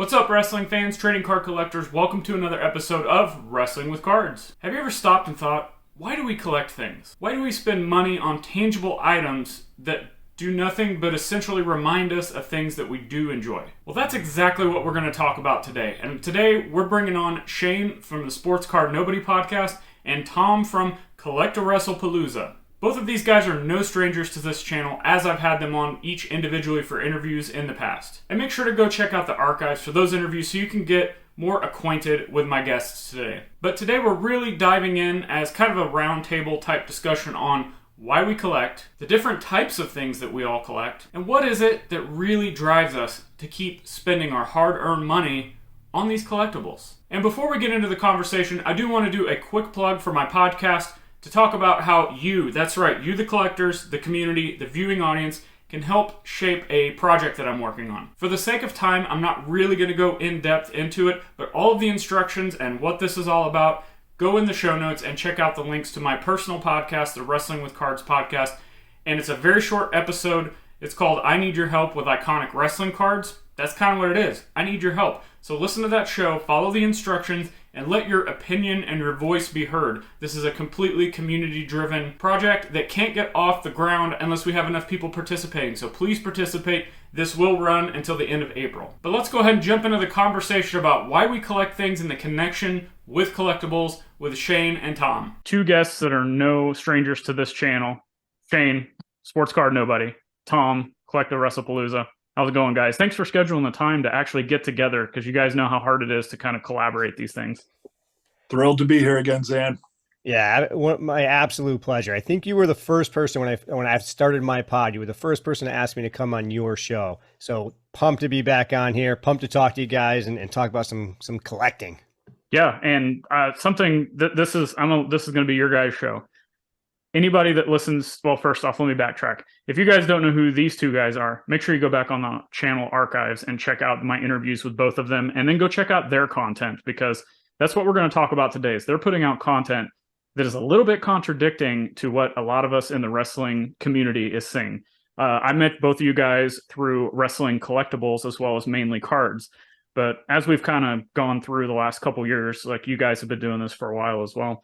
What's up, wrestling fans, trading card collectors? Welcome to another episode of Wrestling with Cards. Have you ever stopped and thought, why do we collect things? Why do we spend money on tangible items that do nothing but essentially remind us of things that we do enjoy? Well, that's exactly what we're going to talk about today. And today, we're bringing on Shane from the Sportscardnobody podcast and Tom from Collectawrestlepalooza. Both of these guys are no strangers to this channel, as I've had them on each individually for interviews in the past. And make sure to go check out the archives for those interviews so you can get more acquainted with my guests today. But today we're really diving in as kind of a roundtable type discussion on why we collect, the different types of things that we all collect, and what is it that really drives us to keep spending our hard-earned money on these collectibles. And before we get into the conversation, I do want to do a quick plug for my podcast to talk about how you, that's right, you the collectors, the community, the viewing audience, can help shape a project that I'm working on. For the sake of time, I'm not really going to go in depth into it, but all of the instructions and what this is all about, go in the show notes and check out the links to my personal podcast, the Wrestling with Cards podcast. And it's a very short episode. It's called I Need Your Help with Iconic Wrestling Cards. That's kind of what it is. I need your help. So listen to that show, follow the instructions, and let your opinion and your voice be heard. This is a completely community-driven project that can't get off the ground unless we have enough people participating. So please participate. This will run until the end of April. But let's go ahead and jump into the conversation about why we collect things and the connection with collectibles with Shane and Tom. Two guests that are no strangers to this channel. Shane, Sportscardnobody. Tom, Collectawrestlepalooza. How's it going, guys? Thanks for scheduling the time to actually get together, because you guys know how hard it is to kind of collaborate these things. Thrilled to be here again, Zhan. Yeah, my absolute pleasure. I think you were the first person when I started my pod. You were the first person to ask me to come on your show. So pumped to be back on here. Pumped to talk to you guys and talk about some collecting. Yeah, and something that this is going to be your guys' show. Anybody that listens, well, first off, let me backtrack. If you guys don't know who these two guys are, make sure you go back on the channel archives and check out my interviews with both of them, and then go check out their content, because that's what we're going to talk about today. Is they're putting out content that is a little bit contradicting to what a lot of us in the wrestling community is saying. I met both of you guys through wrestling collectibles as well as mainly cards. But as we've kind of gone through the last couple years, like you guys have been doing this for a while as well,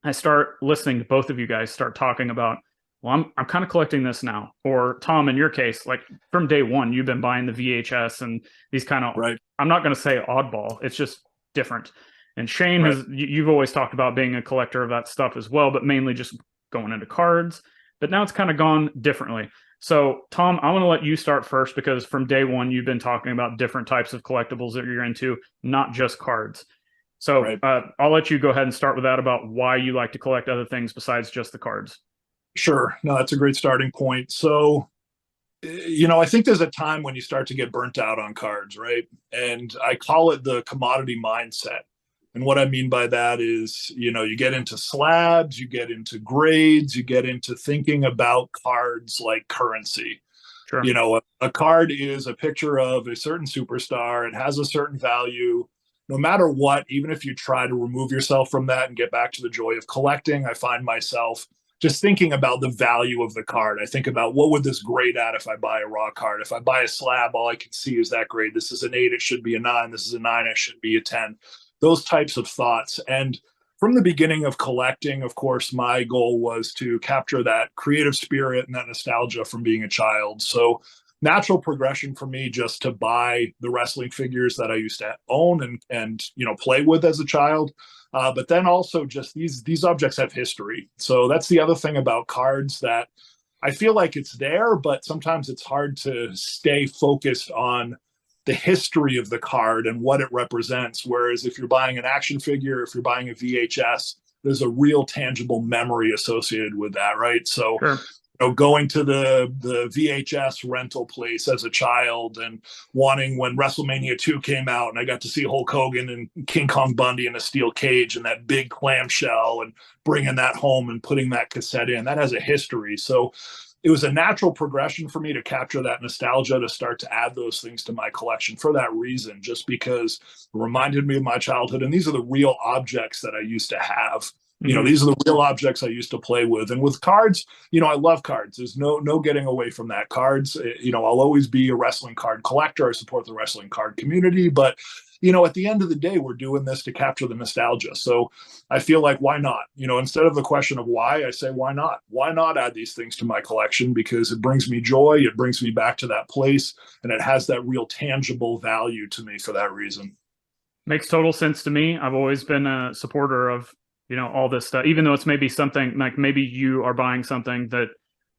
I start listening to both of you guys start talking about, well, I'm kind of collecting this now. Or Tom, in your case, like from day one, you've been buying the VHS and these kind of, right. I'm not going to say oddball, it's just different. And Shane, right, you've always talked about being a collector of that stuff as well, but mainly just going into cards. But now it's kind of gone differently. So Tom, I want to let you start first, because from day one, you've been talking about different types of collectibles that you're into, not just cards. So right. I'll let you go ahead and start with that, about why you like to collect other things besides just the cards. Sure. No, that's a great starting point. So, I think there's a time when you start to get burnt out on cards, right? And I call it the commodity mindset. And what I mean by that is, you get into slabs, you get into grades, you get into thinking about cards like currency. Sure. A card is a picture of a certain superstar. It has a certain value. No matter what, even if you try to remove yourself from that and get back to the joy of collecting, I find myself just thinking about the value of the card. I think about, what would this grade at if I buy a raw card? If I buy a slab, all I can see is that grade. This is an 8, it should be a 9. This is a 9, it should be a 10. Those types of thoughts. And from the beginning of collecting, of course, my goal was to capture that creative spirit and that nostalgia from being a child. So natural progression for me just to buy the wrestling figures that I used to own and play with as a child. But then also just these objects have history. So that's the other thing about cards, that I feel like it's there, but sometimes it's hard to stay focused on the history of the card and what it represents. Whereas if you're buying an action figure, if you're buying a VHS, there's a real tangible memory associated with that, right? So sure. Going to the VHS rental place as a child and wanting, when WrestleMania 2 came out and I got to see Hulk Hogan and King Kong Bundy in a steel cage and that big clamshell, and bringing that home and putting that cassette in, that has a history. So it was a natural progression for me to capture that nostalgia, to start to add those things to my collection for that reason, just because it reminded me of my childhood. And these are the real objects that I used to have. These are the real objects I used to play with. And with cards, I love cards. There's no getting away from that. Cards, I'll always be a wrestling card collector. I support the wrestling card community, but at the end of the day, we're doing this to capture the nostalgia. So I feel like, why not? Instead of the question of why, I say, why not? Why not add these things to my collection? Because it brings me joy. It brings me back to that place, and it has that real tangible value to me for that reason. Makes total sense to me. I've always been a supporter of all this stuff, even though it's maybe something like maybe you are buying something that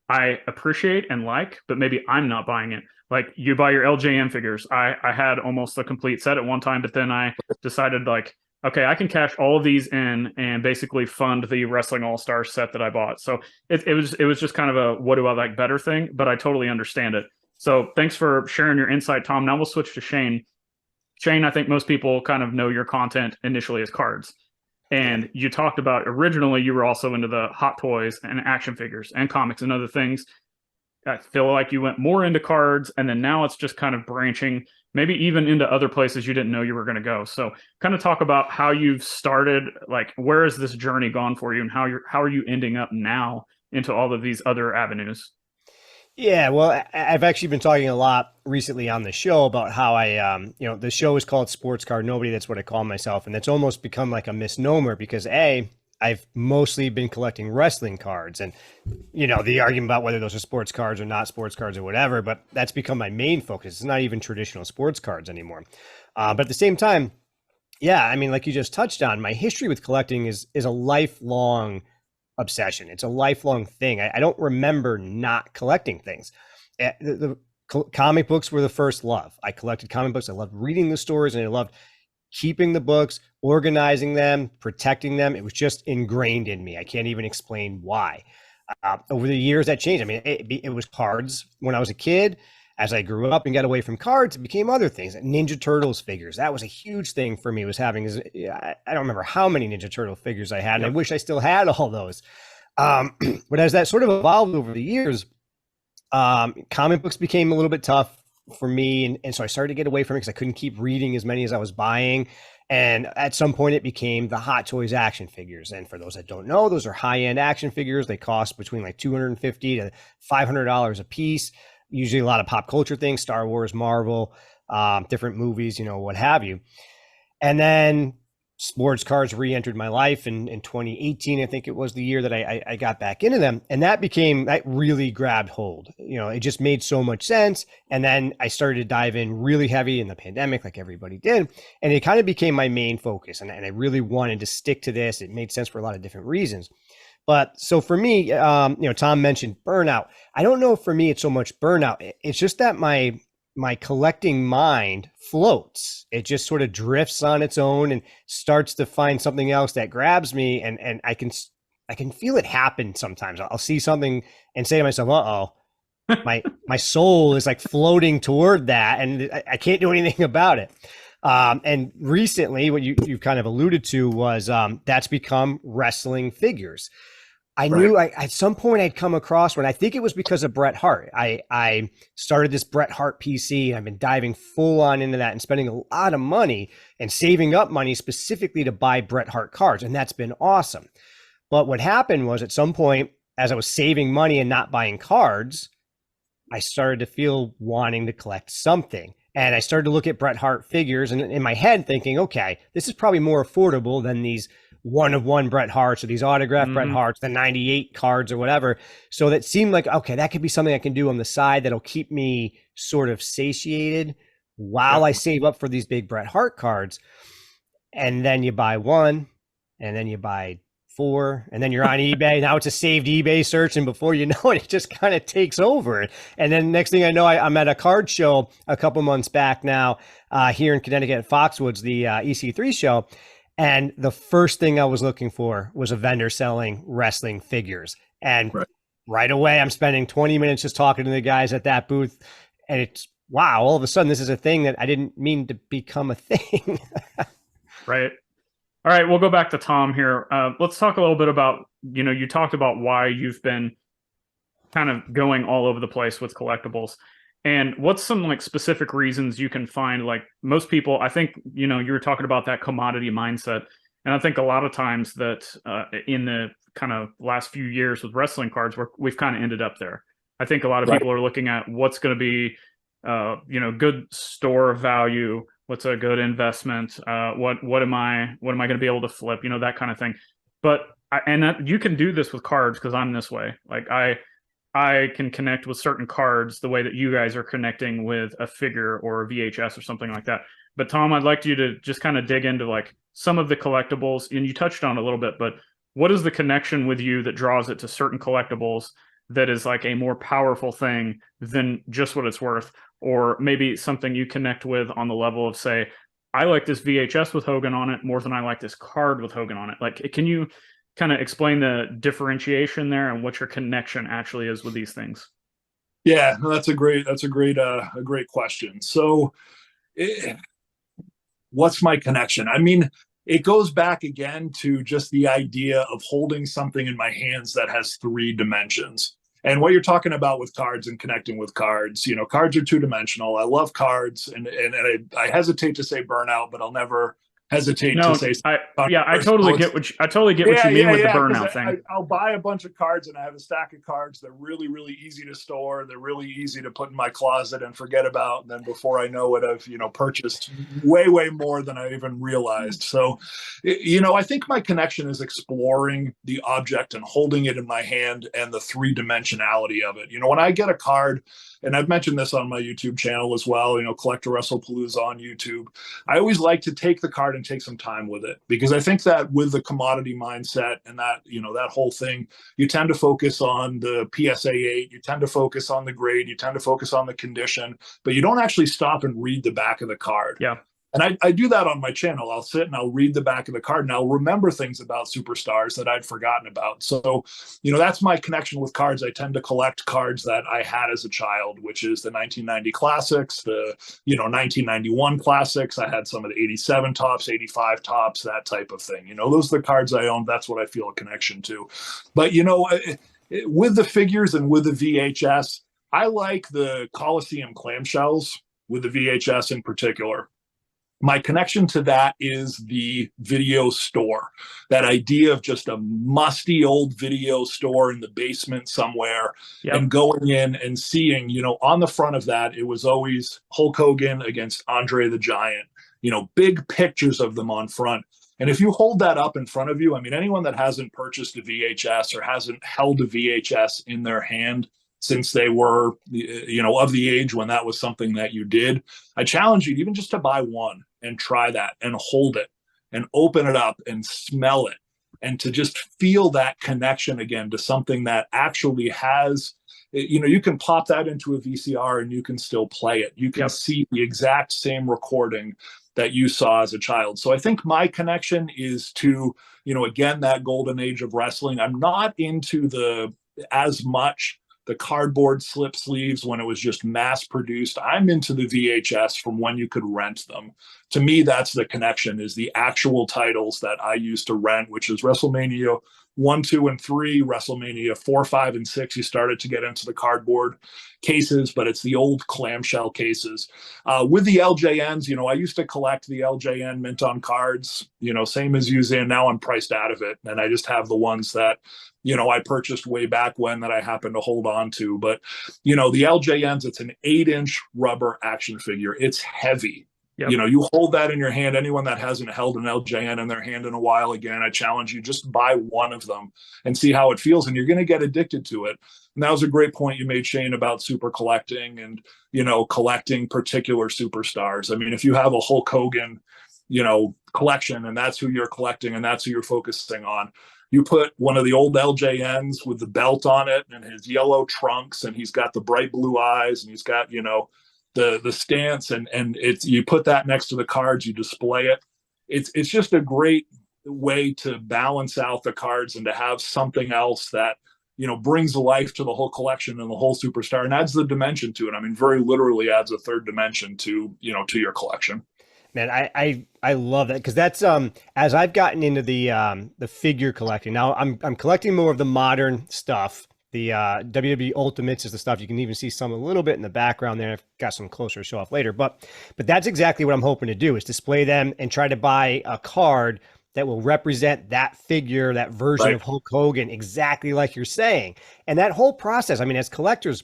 I appreciate and like, but maybe I'm not buying it. Like you buy your LJN figures. I had almost a complete set at one time, but then I decided like, okay, I can cash all of these in and basically fund the Wrestling All-Star set that I bought. So it was just kind of a what do I like better thing, but I totally understand it. So thanks for sharing your insight, Tom. Now we'll switch to Shane. Shane, I think most people kind of know your content initially as cards. And you talked about originally you were also into the hot toys and action figures and comics and other things. I feel like you went more into cards, and then now it's just kind of branching, maybe even into other places you didn't know you were going to go. So kind of talk about how you've started, like where has this journey gone for you, and how are you ending up now into all of these other avenues? Yeah, well, I've actually been talking a lot recently on the show about how the show is called Sportscardnobody. That's what I call myself. And that's almost become like a misnomer because I've mostly been collecting wrestling cards and, the argument about whether those are sports cards or not sports cards or whatever, but that's become my main focus. It's not even traditional sports cards anymore. But at the same time, yeah, I mean, like you just touched on, my history with collecting is a lifelong obsession. It's a lifelong thing. I don't remember not collecting things. The comic books were the first love. I collected comic books. I loved reading the stories, and I loved keeping the books, organizing them, protecting them. It was just ingrained in me. I can't even explain why. Over the years, that changed. I mean, it was cards when I was a kid. As I grew up and got away from cards, it became other things. Ninja Turtles figures. That was a huge thing for me, was having, I don't remember how many Ninja Turtle figures I had, and I wish I still had all those. But as that sort of evolved over the years, comic books became a little bit tough for me. And so I started to get away from it because I couldn't keep reading as many as I was buying. And at some point it became the Hot Toys action figures. And for those that don't know, those are high-end action figures. They cost between like $250 to $500 a piece. Usually a lot of pop culture things, Star Wars, Marvel, different movies, what have you. And then sports cards re-entered my life in 2018. I think it was the year that I got back into them. And that really grabbed hold. It just made so much sense. And then I started to dive in really heavy in the pandemic, like everybody did. And it kind of became my main focus. And I really wanted to stick to this. It made sense for a lot of different reasons. But so for me, Tom mentioned burnout. I don't know if for me it's so much burnout. It's just that my collecting mind floats. It just sort of drifts on its own and starts to find something else that grabs me. And I can feel it happen sometimes. I'll see something and say to myself, uh-oh, my soul is like floating toward that, and I can't do anything about it. And recently, what you've kind of alluded to was that's become wrestling figures. I knew at some point I'd come across one. I think it was because of Bret Hart. I started this Bret Hart PC, and I've been diving full on into that and spending a lot of money and saving up money specifically to buy Bret Hart cards. And that's been awesome. But what happened was at some point, as I was saving money and not buying cards, I started to feel wanting to collect something. And I started to look at Bret Hart figures and in my head thinking, okay, this is probably more affordable than these one-of-one Bret Harts or these autographed Bret Harts, the 98 cards or whatever. So that seemed like, okay, that could be something I can do on the side that'll keep me sort of satiated while I save up for these big Bret Hart cards. And then you buy one, and then you buy four, and then you're on eBay. Now it's a saved eBay search, and before you know it, it just kind of takes over. And then next thing I know, I'm at a card show a couple months back now here in Connecticut at Foxwoods, the EC3 show. And the first thing I was looking for was a vendor selling wrestling figures. And right away, I'm spending 20 minutes just talking to the guys at that booth. And it's, wow, all of a sudden, this is a thing that I didn't mean to become a thing. Right. All right, we'll go back to Tom here. Let's talk a little bit about, you talked about why you've been kind of going all over the place with collectibles. And what's some like specific reasons you can find? Like most people, I think, you were talking about that commodity mindset. And I think a lot of times that in the kind of last few years with wrestling cards, we've kind of ended up there. I think a lot of people are looking at what's going to be, good store value, what's a good investment, what am I going to be able to flip, that kind of thing. But you can do this with cards because I'm this way. Like I can connect with certain cards the way that you guys are connecting with a figure or a VHS or something like that. But Tom, I'd like you to just kind of dig into like some of the collectibles, and you touched on it a little bit, but what is the connection with you that draws it to certain collectibles that is like a more powerful thing than just what it's worth? Or maybe something you connect with on the level of, say, I like this VHS with Hogan on it more than I like this card with Hogan on it. Like, can you kind of explain the differentiation there and what your connection actually is with these things? Yeah, no, that's a great question. So what's my connection? I mean, it goes back again to just the idea of holding something in my hands that has 3 dimensions. And what you're talking about with cards and connecting with cards, cards are 2-dimensional. I love cards, and I hesitate to say burnout, but I'll never hesitate to say. I totally get what you mean with the burnout thing. I'll buy a bunch of cards, and I have a stack of cards. They're really, really easy to store. They're really easy to put in my closet and forget about. And then before I know it, I've purchased way, way more than I even realized. So, I think my connection is exploring the object and holding it in my hand and the 3-dimensionality of it. When I get a card, and I've mentioned this on my YouTube channel as well, Collectawrestlepalooza on YouTube, I always like to take the card and take some time with it, because I think that with the commodity mindset and that, that whole thing, you tend to focus on the PSA 8, you tend to focus on the grade, you tend to focus on the condition, but you don't actually stop and read the back of the card. Yeah. And I do that on my channel. I'll sit and I'll read the back of the card and I'll remember things about superstars that I'd forgotten about. So, that's my connection with cards. I tend to collect cards that I had as a child, which is the 1990 classics, the, 1991 classics. I had some of the 87 tops, 85 tops, that type of thing. Those are the cards I own. That's what I feel a connection to. But, with the figures and with the VHS, I like the Coliseum clamshells with the VHS in particular. My connection to that is the video store, that idea of just a musty old video store in the basement somewhere. Yep. And going in and seeing, on the front of that, it was always Hulk Hogan against Andre the Giant, big pictures of them on front. And if you hold that up in front of you, I mean, anyone that hasn't purchased a VHS or hasn't held a VHS in their hand since they were, of the age when that was something that you did, I challenge you even just to buy one and try that and hold it and open it up and smell it and to just feel that connection again to something that actually has, you can pop that into a VCR and you can still play it. You can see the exact same recording that you saw as a child. So I think my connection is to, again, that golden age of wrestling. I'm not into as much the cardboard slip sleeves when it was just mass produced. I'm into the VHS from when you could rent them. To me, that's the connection, is the actual titles that I used to rent, which is WrestleMania 1, 2, and 3, WrestleMania 4, 5, and 6. You started to get into the cardboard cases, but it's the old clamshell cases. With the LJNs, I used to collect the LJN mint on cards, same as you, Zhan. Now I'm priced out of it, and I just have the ones that I purchased way back when that I happen to hold on to. But, the LJNs, it's an 8-inch rubber action figure. It's heavy. Yep. You hold that in your hand. Anyone that hasn't held an LJN in their hand in a while, again, I challenge you, just buy one of them and see how it feels. And you're going to get addicted to it. And that was a great point you made, Shane, about super collecting and, collecting particular superstars. I mean, if you have a Hulk Hogan, collection, and that's who you're collecting and that's who you're focusing on, you put one of the old LJNs with the belt on it and his yellow trunks, and he's got the bright blue eyes, and he's got, the stance, and you put that next to the cards, you display it. It's just a great way to balance out the cards and to have something else that, brings life to the whole collection and the whole superstar and adds the dimension to it. I mean, very literally adds a third dimension to your collection. Man, I love that, because that's as I've gotten into the figure collecting. Now I'm collecting more of the modern stuff. The WWE Ultimates is the stuff you can even see some a little bit in the background there. I've got some closer to show off later, but that's exactly what I'm hoping to do, is display them and try to buy a card that will represent that figure, that version Right. of Hulk Hogan, exactly like you're saying. And that whole process, I mean, as collectors,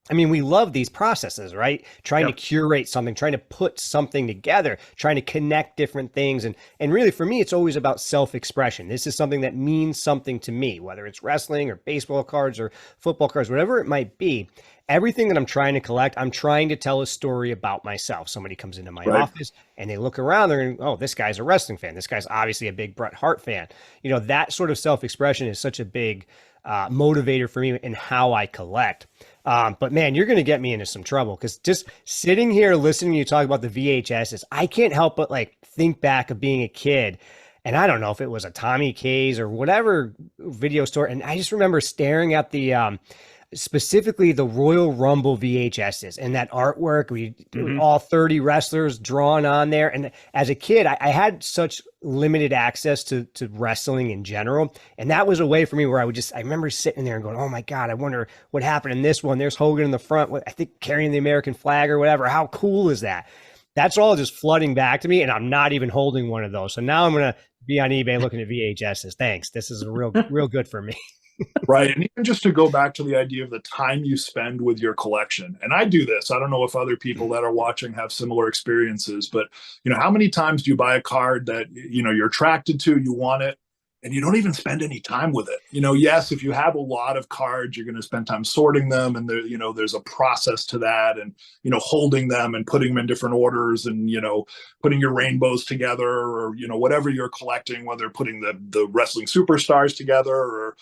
I mean, we love these processes, right? Trying Yep. to curate something, trying to put something together, trying to connect different things. And really, for me, it's always about self-expression. This is something that means something to me, whether it's wrestling or baseball cards or football cards, whatever it might be. Everything that I'm trying to collect, I'm trying to tell a story about myself. Somebody comes into my Right. office and they look around, they're going, oh, this guy's a wrestling fan. This guy's obviously a big Bret Hart fan. You know, that sort of self-expression is such a big motivator for me in how I collect. But man, you're going to get me into some trouble because just sitting here listening to you talk about the VHSs, I can't help but like think back of being a kid. And I don't know if it was a Tommy K's or whatever video store. And I just remember staring at the, specifically the Royal Rumble VHSs and that artwork. All 30 wrestlers drawn on there. And as a kid, I had such limited access to wrestling in general. And that was a way for me where I remember sitting there and going, oh my God, I wonder what happened in this one. There's Hogan in the front, I think carrying the American flag or whatever. How cool is that? That's all just flooding back to me. And I'm not even holding one of those. So now I'm going to be on eBay looking at VHSs. Thanks. This is real good for me. Right. And even just to go back to the idea of the time you spend with your collection. And I do this. I don't know if other people that are watching have similar experiences, but you know, how many times do you buy a card that, you know, you're attracted to, you want it, and you don't even spend any time with it? You know, yes, if you have a lot of cards, you're going to spend time sorting them. And there, you know, there's a process to that, and, you know, holding them and putting them in different orders, and, you know, putting your rainbows together, or, you know, whatever you're collecting, whether putting the wrestling superstars together, or,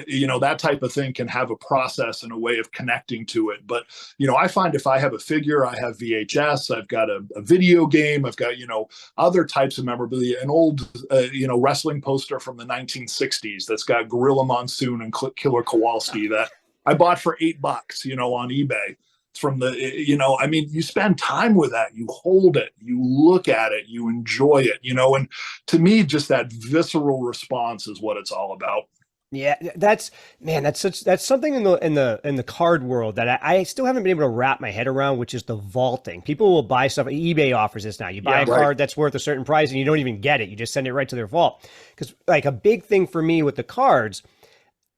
you know, that type of thing can have a process and a way of connecting to it. But, you know, I find if I have a figure, I have VHS, I've got a video game, I've got, you know, other types of memorabilia, an old, you know, wrestling poster from the 1960s that's got Gorilla Monsoon and Killer Kowalski that I bought for $8, you know, on eBay. From the, you know, I mean, you spend time with that, you hold it, you look at it, you enjoy it, you know, and to me, just that visceral response is what it's all about. Yeah, that's something in the card world that I still haven't been able to wrap my head around, which is the vaulting. People will buy stuff. eBay offers this now. You buy a card that's worth a certain price and you don't even get it. You just send it right to their vault. Because like a big thing for me with the cards,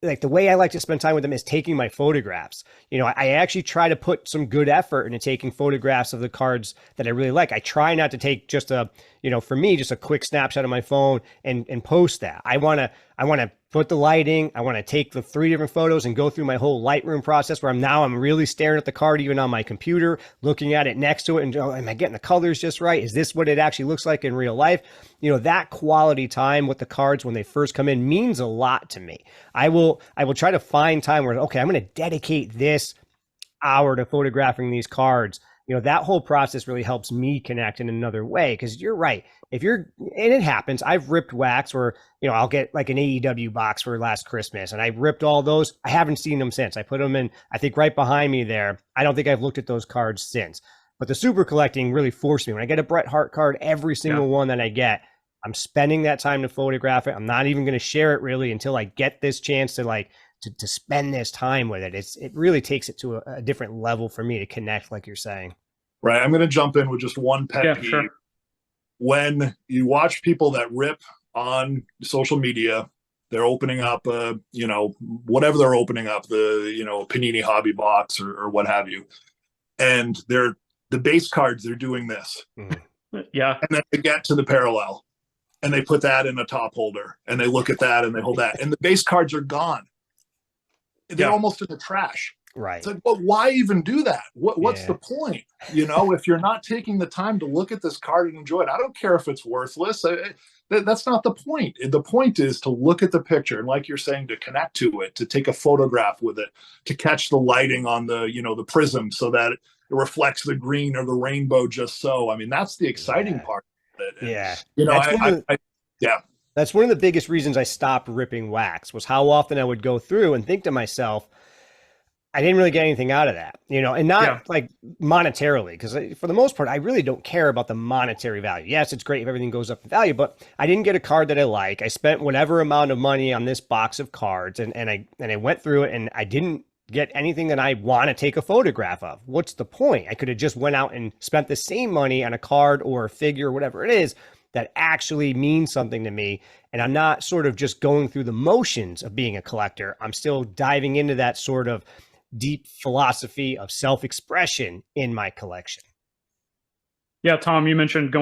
like the way I like to spend time with them is taking my photographs. You know, I actually try to put some good effort into taking photographs of the cards that I really like. I try not to take just a, you know, for me, just a quick snapshot of my phone and post that. I want to put the lighting. I want to take the 3 different photos and go through my whole Lightroom process where I'm really staring at the card, even on my computer, looking at it next to it. And oh, am I getting the colors just right? Is this what it actually looks like in real life? You know, that quality time with the cards when they first come in means a lot to me. I will try to find time where, okay, I'm going to dedicate this hour to photographing these cards. You know, that whole process really helps me connect in another way. Cause you're right. And it happens. I've ripped wax where, you know, I'll get like an AEW box for last Christmas and I ripped all those. I haven't seen them since. I put them in, I think right behind me there. I don't think I've looked at those cards since, but the super collecting really forced me. When I get a Bret Hart card, every single one that I get, I'm spending that time to photograph it. I'm not even going to share it really until I get this chance to like, to spend this time with it. It really takes it to a different level for me to connect, like you're saying. Right. I'm going to jump in with just one pet peeve. Sure. When you watch people that rip on social media, they're opening up, you know, whatever they're opening up, the, you know, Panini hobby box or what have you. And the base cards, they're doing this. Yeah. And then they get to the parallel and they put that in a top holder and they look at that and they hold that. And the base cards are gone. They're almost in the trash. Right. It's like, well, why even do that? What's the point? You know, if you're not taking the time to look at this card and enjoy it, I don't care if it's worthless. That's not the point. The point is to look at the picture and, like you're saying, to connect to it, to take a photograph with it, to catch the lighting on the, you know, the prism so that it reflects the green or the rainbow just so. I mean, that's the exciting part of it. And, you know, that's one of the biggest reasons I stopped ripping wax was how often I would go through and think to myself, I didn't really get anything out of that, you know, and not like monetarily, because for the most part, I really don't care about the monetary value. Yes, it's great if everything goes up in value, but I didn't get a card that I like. I spent whatever amount of money on this box of cards and I went through it and I didn't get anything that I want to take a photograph of. What's the point? I could have just went out and spent the same money on a card or a figure or whatever it is that actually means something to me. And I'm not sort of just going through the motions of being a collector. I'm still diving into that sort of deep philosophy of self-expression in my collection. Yeah, Tom, you mentioned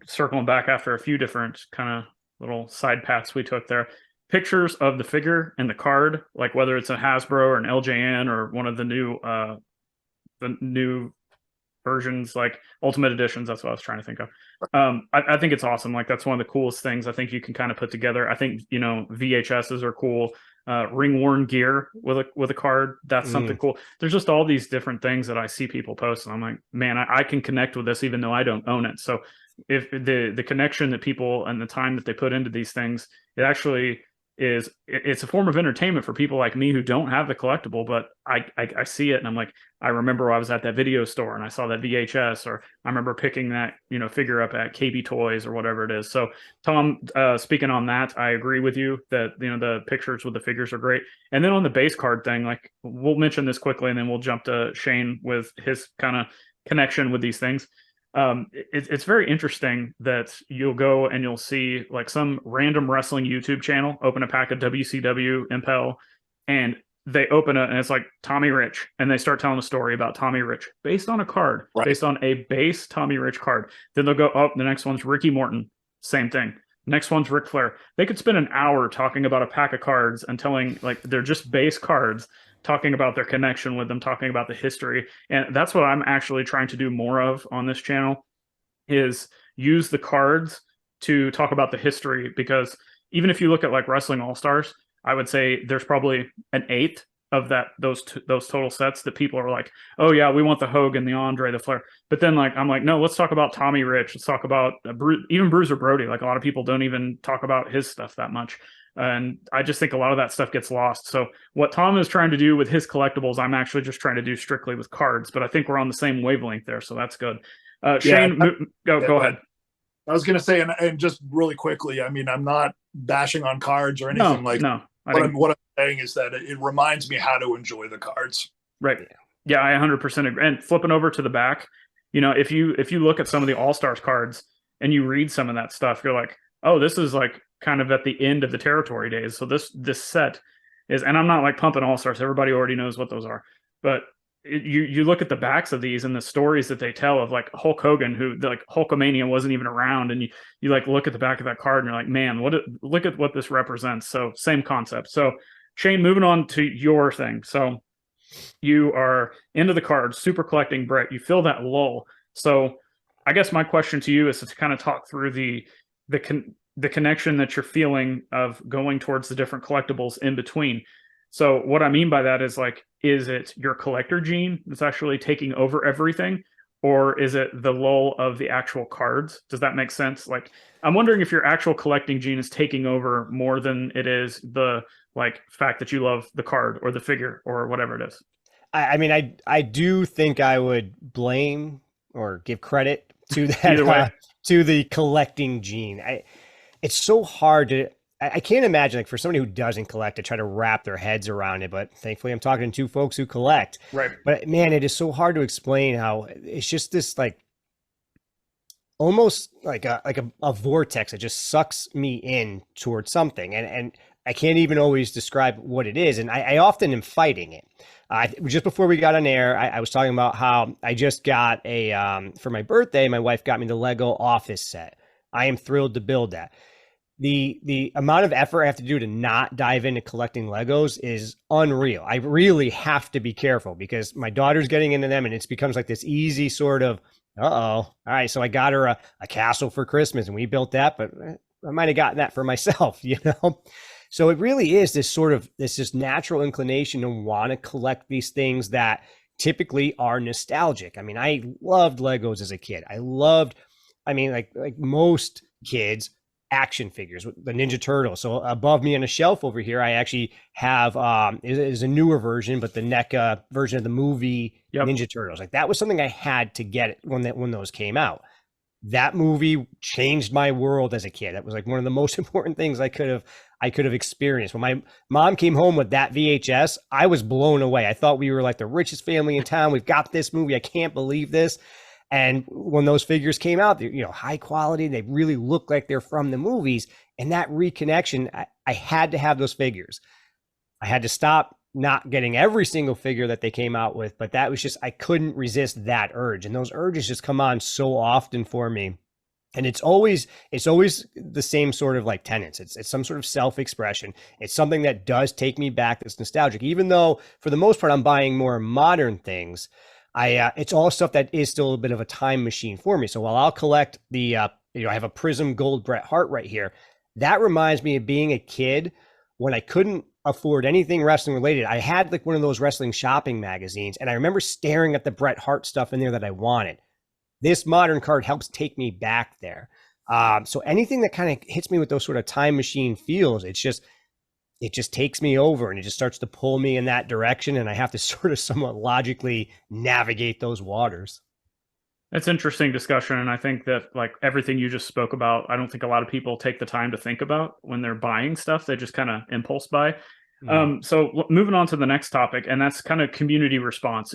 circling back after a few different kind of little side paths we took there. Pictures of the figure and the card, like whether it's a Hasbro or an LJN or one of the new versions, like Ultimate Editions. That's what I was trying to think of. I think it's awesome. Like, that's one of the coolest things I think you can kind of put together. I think, VHSs are cool. Ring worn gear with a card, that's something cool. There's just all these different things that I see people post, and I'm like, man, I can connect with this even though I don't own it. So if the connection that people and the time that they put into these things, it actually it's a form of entertainment for people like me who don't have the collectible, but I see it and I'm like, I remember I was at that video store and I saw that VHS, or I remember picking that figure up at KB Toys or whatever it is. So Tom, speaking on that, I agree with you that the pictures with the figures are great. And then on the base card thing, like, we'll mention this quickly and then we'll jump to Shane with his kind of connection with these things. It's very interesting that you'll go and you'll see like some random wrestling YouTube channel open a pack of WCW Impel, and they open it and it's like Tommy Rich, and they start telling a story about Tommy Rich based on a card, based on a base Tommy Rich card. Then they'll go, oh, the next one's Ricky Morton, same thing. Next one's Ric Flair. They could spend an hour talking about a pack of cards and telling, like, they're just base cards, talking about their connection with them, talking about the history. And that's what I'm actually trying to do more of on this channel, is use the cards to talk about the history. Because even if you look at like Wrestling All-Stars, I would say there's probably an eighth of those total sets that people are like, oh yeah, we want the Hogan, the Andre, the Flair. But then like, I'm like, no, let's talk about Tommy Rich. Let's talk about even Bruiser Brody. Like, a lot of people don't even talk about his stuff that much. And I just think a lot of that stuff gets lost. So what Tom is trying to do with his collectibles, I'm actually just trying to do strictly with cards, but I think we're on the same wavelength there. So that's good. Shane, go ahead. I was going to say, and just really quickly, I mean, I'm not bashing on cards or anything what I'm saying is that it reminds me how to enjoy the cards. Right. Yeah, I 100% agree. And flipping over to the back, if you look at some of the All-Stars cards and you read some of that stuff, you're like, oh, this is like kind of at the end of the territory days. So this set is, and I'm not like pumping All-Stars, everybody already knows what those are, but you look at the backs of these and the stories that they tell of like Hulk Hogan, who like Hulkamania wasn't even around, and you like look at the back of that card and you're like, man, look at what this represents. So same concept. So Shane, moving on to your thing. So you are into the cards, super collecting, Brett. You feel that lull. So I guess my question to you is to kind of talk through the connection that you're feeling of going towards the different collectibles in between. So what I mean by that is, like, is it your collector gene that's actually taking over everything, or is it the lull of the actual cards? Does that make sense? Like, I'm wondering if your actual collecting gene is taking over more than it is the like fact that you love the card or the figure or whatever it is. I mean, I do think I would blame or give credit to that to the collecting gene. It's so hard to. I can't imagine, like, for somebody who doesn't collect to try to wrap their heads around it. But thankfully, I'm talking to two folks who collect. Right. But man, it is so hard to explain how it's just this like almost like a vortex that just sucks me in towards something, and I can't even always describe what it is. And I often am fighting it. Just before we got on air, I was talking about how I just got for my birthday, my wife got me the Lego office set. I am thrilled to build that. The amount of effort I have to do to not dive into collecting Legos is unreal. I really have to be careful because my daughter's getting into them, and it becomes like this easy sort of, all right, so I got her a castle for Christmas and we built that, but I might have gotten that for myself, So it really is this sort of this natural inclination to want to collect these things that typically are nostalgic. I mean, I loved Legos as a kid. Like most kids, action figures, the Ninja Turtles. So above me on a shelf over here, I actually have is a newer version, but the NECA version of the movie Ninja Turtles. Like, that was something I had to get when those came out. That movie changed my world as a kid. That was like one of the most important things I could have experienced. When my mom came home with that VHS, I was blown away. I thought we were like the richest family in town. We've got this movie. I can't believe this. And when those figures came out, they're, you know, high quality, they really look like they're from the movies. And that reconnection, I had to have those figures. I had to stop not getting every single figure that they came out with, but that was just, I couldn't resist that urge. And those urges just come on so often for me. And it's always the same sort of like tenets. It's some sort of self-expression. It's something that does take me back, that's nostalgic. Even though for the most part I'm buying more modern things, it's all stuff that is still a bit of a time machine for me. So while I'll collect the I have a Prism Gold Bret Hart right here. That reminds me of being a kid when I couldn't afford anything wrestling related. I had like one of those wrestling shopping magazines, and I remember staring at the Bret Hart stuff in there that I wanted. This modern card helps take me back there. So anything that kind of hits me with those sort of time machine feels, it just takes me over and it just starts to pull me in that direction. And I have to sort of somewhat logically navigate those waters. It's interesting discussion. And I think that like everything you just spoke about, I don't think a lot of people take the time to think about when they're buying stuff. They just kind of impulse buy. So moving on to the next topic, and that's kind of community response.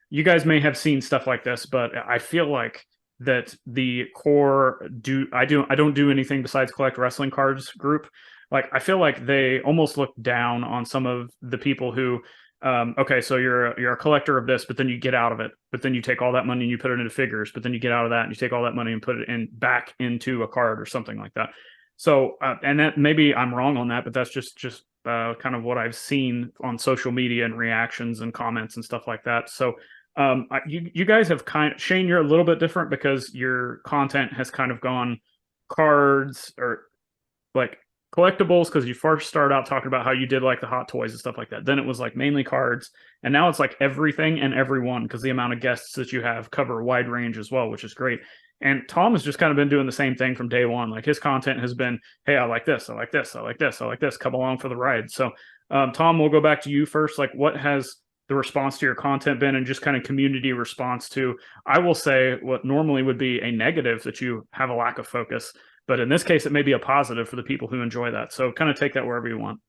You guys may have seen stuff like this, but I feel like that the core I don't do anything besides collect wrestling cards group. Like I feel like they almost look down on some of the people who, okay, so you're a collector of this, but then you get out of it, but then you take all that money and you put it into figures, but then you get out of that and you take all that money and put it in back into a card or something like that. So, and that maybe I'm wrong on that, but that's just kind of what I've seen on social media and reactions and comments and stuff like that. So, you guys have Shane, you're a little bit different because your content has kind of gone cards or like collectibles, because you first started out talking about how you did like the hot toys and stuff like that. Then it was like mainly cards, and now it's like everything and everyone, because the amount of guests that you have cover a wide range as well, which is great. And Tom has just kind of been doing the same thing from day one. Like his content has been, hey, I like this, I like this, I like this, I like this, come along for the ride. So Tom, we'll go back to you first. Like what has the response to your content been, and just kind of community response to, I will say, what normally would be a negative, that you have a lack of focus, but in this case it may be a positive for the people who enjoy that. So kind of take that wherever you want.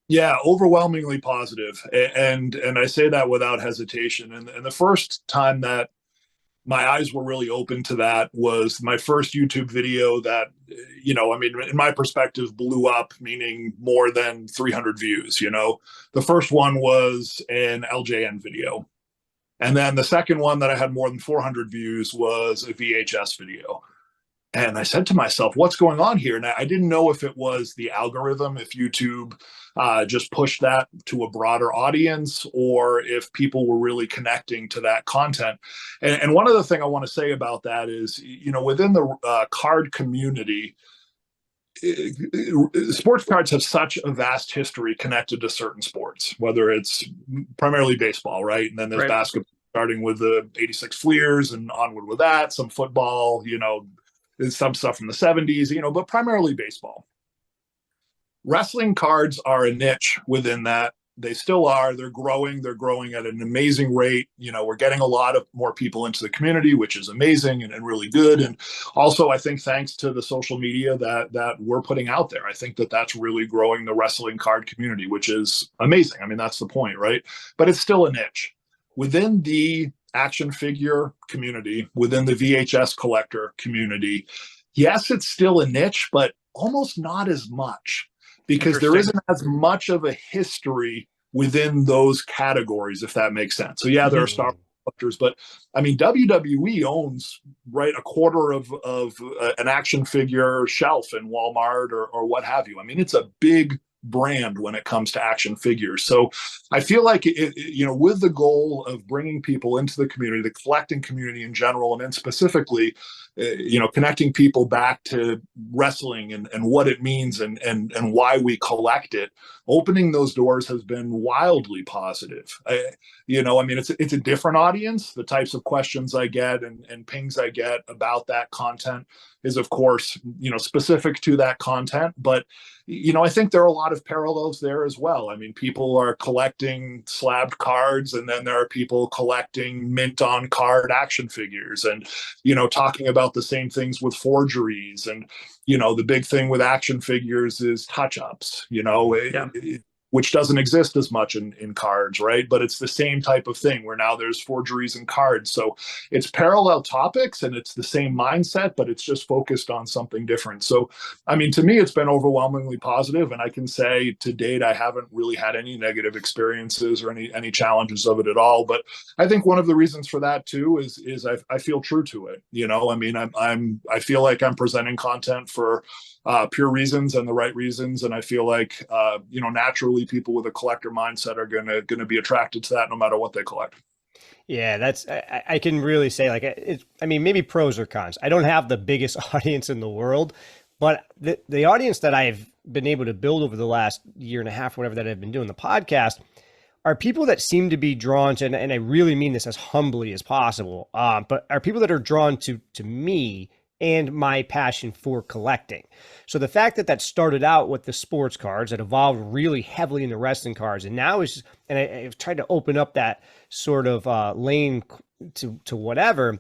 Yeah, overwhelmingly positive. And I say that without hesitation. And the first time that my eyes were really open to that was my first YouTube video that, you know, I mean, in my perspective, blew up, meaning more than 300 views. You know, the first one was an LJN video. And then the second one that I had more than 400 views was a VHS video. And I said to myself, what's going on here? And I didn't know if it was the algorithm, if YouTube just pushed that to a broader audience, or if people were really connecting to that content. And one other thing I want to say about that is, you know, within the card community, sports cards have such a vast history connected to certain sports, whether it's primarily baseball, right? And then there's basketball, starting with the 86 Fleers and onward with that, some football, you know, some stuff from the 70s, you know, but primarily baseball. Wrestling cards are a niche within that. They still are. They're growing. They're growing at an amazing rate. You know, we're getting a lot of more people into the community, which is amazing and really good. And also, I think thanks to the social media that we're putting out there, I think that that's really growing the wrestling card community, which is amazing. I mean, that's the point, right? But it's still a niche. Within the action figure community, within the VHS collector community, yes, it's still a niche, but almost not as much, because there isn't as much of a history within those categories, if that makes sense. So yeah, there are Star Wars collectors, but I mean, WWE owns a quarter of an action figure shelf in Walmart or what have you. I mean, it's a big brand when it comes to action figures. So I feel like you know, with the goal of bringing people into the community, the collecting community in general, and then specifically, you know, connecting people back to wrestling and what it means and why we collect it, opening those doors has been wildly positive. You know, I mean, it's a different audience. The types of questions I get and pings I get about that content is, of course, you know, specific to that content. But, you know, I think there are a lot of parallels there as well. I mean, people are collecting slabbed cards, and then there are people collecting mint on card action figures, and, you know, talking about the same things with forgeries. And, you know, the big thing with action figures is touch ups. You know, which doesn't exist as much in cards, right? But it's the same type of thing where now there's forgeries in cards. So it's parallel topics and it's the same mindset, but it's just focused on something different. So, I mean, to me, it's been overwhelmingly positive, and I can say to date, I haven't really had any negative experiences or any challenges of it at all. But I think one of the reasons for that too is I feel true to it. You know, I mean, I feel like I'm presenting content for pure reasons and the right reasons, and I feel like you know, naturally people with a collector mindset are gonna be attracted to that no matter what they collect. Yeah, that's I can really say, like, I mean, maybe pros or cons. I don't have the biggest audience in the world, but the audience that I've been able to build over the last year and a half, whatever, that I've been doing the podcast, are people that seem to be drawn to, and I really mean this as humbly as possible, but are people that are drawn to me and my passion for collecting. So the fact that that started out with the sports cards, that evolved really heavily into wrestling cards, and now is, and I've tried to open up that sort of lane to whatever.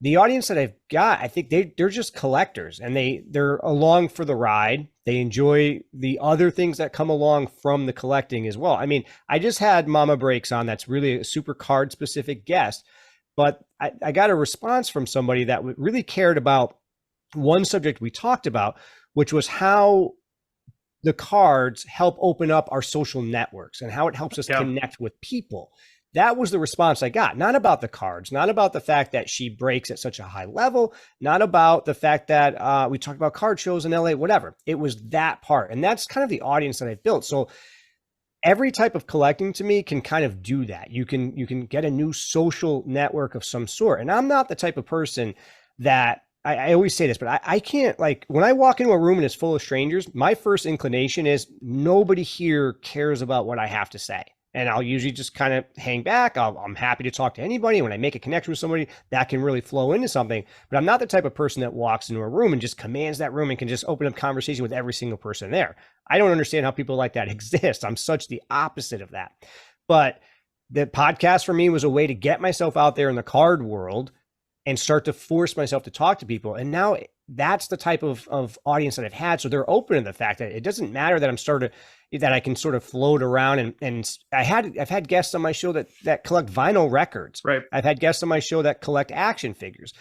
The audience that I've got, I think they're just collectors, and they're along for the ride. They enjoy the other things that come along from the collecting as well. I mean, I just had Mama Breaks on. That's really a super card specific guest. But I got a response from somebody that really cared about one subject we talked about, which was how the cards help open up our social networks and how it helps us connect with people. That was the response I got. Not about the cards, not about the fact that she breaks at such a high level, not about the fact that we talked about card shows in LA, whatever. It was that part. And that's kind of the audience that I've built. So every type of collecting to me can kind of do that. You can get a new social network of some sort. And I'm not the type of person that I always say this, but I can't, like, when I walk into a room and it's full of strangers, my first inclination is nobody here cares about what I have to say. And I'll usually just kind of hang back. I'm happy to talk to anybody. When I make a connection with somebody, that can really flow into something. But I'm not the type of person that walks into a room and just commands that room and can just open up conversation with every single person there. I don't understand how people like that exist. I'm such the opposite of that. But the podcast for me was a way to get myself out there in the card world and start to force myself to talk to people. And now that's the type of audience that I've had. So they're open to the fact that it doesn't matter that that I can sort of float around, and I've had guests on my show that collect vinyl records. Right. I've had guests on my show that collect action figures,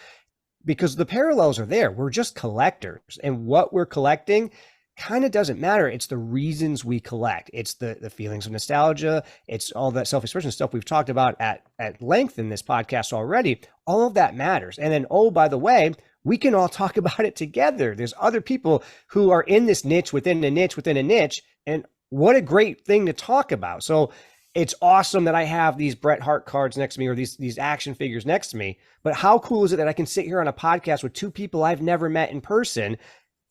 because the parallels are there. We're just collectors, and what we're collecting kind of doesn't matter. It's the reasons we collect. It's the feelings of nostalgia. It's all that self-expression stuff we've talked about at length in this podcast already. All of that matters. And then, oh, by the way, we can all talk about it together. There's other people who are in this niche within a niche within a niche. And what a great thing to talk about. So it's awesome that I have these Bret Hart cards next to me, or these action figures next to me. But how cool is it that I can sit here on a podcast with two people I've never met in person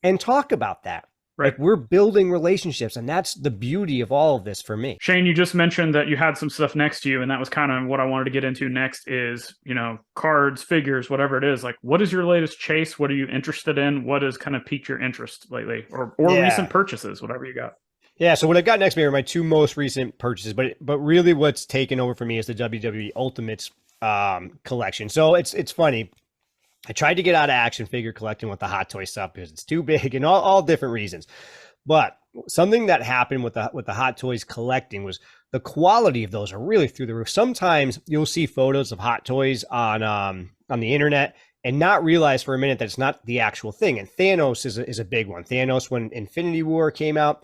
and talk about that? Right. Like, we're building relationships, and that's the beauty of all of this for me. Shane, you just mentioned that you had some stuff next to you, and that was kind of what I wanted to get into next is, you know, cards, figures, whatever it is. Like, what is your latest chase? What are you interested in? What has kind of piqued your interest lately, or recent purchases, whatever you got? Yeah, so what I've got next to me are my two most recent purchases, but really what's taken over for me is the WWE Ultimates collection. So it's funny. I tried to get out of action figure collecting with the Hot Toy stuff because it's too big and all different reasons. But something that happened with the Hot Toys collecting was the quality of those are really through the roof. Sometimes you'll see photos of Hot Toys on the internet and not realize for a minute that it's not the actual thing. And Thanos is a big one. Thanos, when Infinity War came out,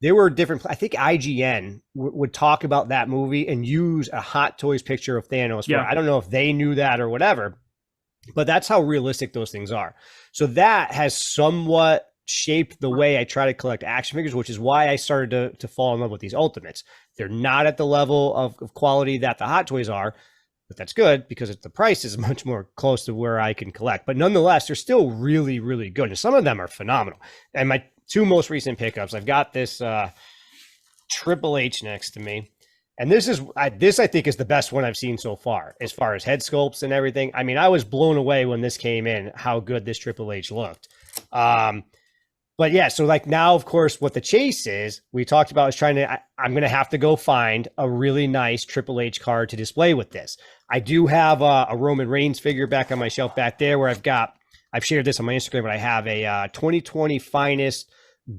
there were different, I think IGN would talk about that movie and use a Hot Toys picture of Thanos. Yeah. I don't know if they knew that or whatever, but that's how realistic those things are. So that has somewhat shaped the way I try to collect action figures, which is why I started to fall in love with these Ultimates. They're not at the level of quality that the Hot Toys are, but that's good because the price is much more close to where I can collect. But nonetheless, they're still really, really good. And some of them are phenomenal. And my two most recent pickups, I've got this Triple H next to me. And this I think is the best one I've seen so far as head sculpts and everything. I mean, I was blown away when this came in, how good this Triple H looked. But yeah, so like now, of course, what the chase is, we talked about is I'm going to have to go find a really nice Triple H card to display with this. I do have a Roman Reigns figure back on my shelf back there where I've shared this on my Instagram, but I have a 2020 Finest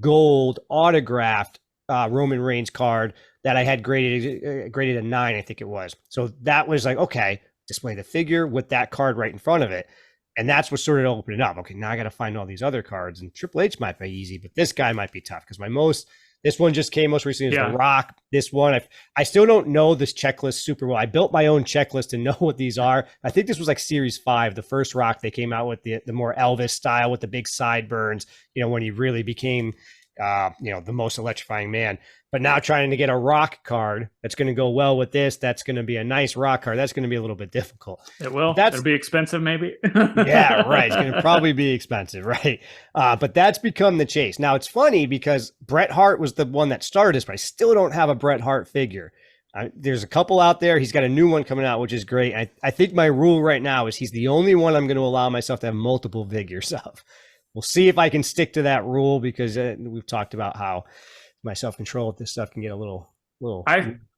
Gold autographed Roman Reigns card that I had graded a 9, I think it was. So that was like, okay, display the figure with that card right in front of it. And that's what started opening up. Okay, now I got to find all these other cards. And Triple H might be easy, but this guy might be tough because this one just came most recently as The Rock. This one, I still don't know this checklist super well. I built my own checklist to know what these are. I think this was like Series 5, the first Rock they came out with, the more Elvis style with the big sideburns, when he really became, the most electrifying man. But now trying to get a Rock card that's going to go well with this, that's going to be a nice Rock card. That's going to be a little bit difficult. It will. It'll be expensive, maybe. Yeah, right. It's going to probably be expensive, right? But that's become the chase. Now, it's funny because Bret Hart was the one that started this, but I still don't have a Bret Hart figure. There's a couple out there. He's got a new one coming out, which is great. I think my rule right now is he's the only one I'm going to allow myself to have multiple figures of. We'll see if I can stick to that rule because we've talked about how my self-control with this stuff can get a little.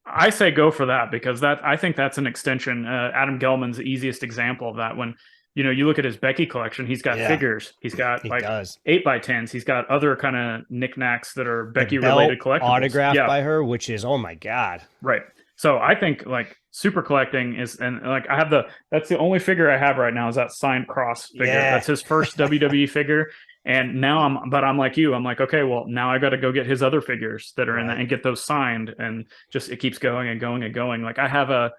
I say go for that because I think that's an extension. Adam Gelman's the easiest example of that. When you look at his Becky collection, he's got figures, he's got 8x10s, he's got other kind of knickknacks that are Becky related collectibles, autographed by her, which is oh my god, right. So I think like super collecting is, and like I have that's the only figure I have right now is that signed Cross figure. That's his first WWE figure. And now I'm like you. I'm like, okay, well, now I got to go get his other figures that are in that and get those signed. And just it keeps going and going and going. Like I have a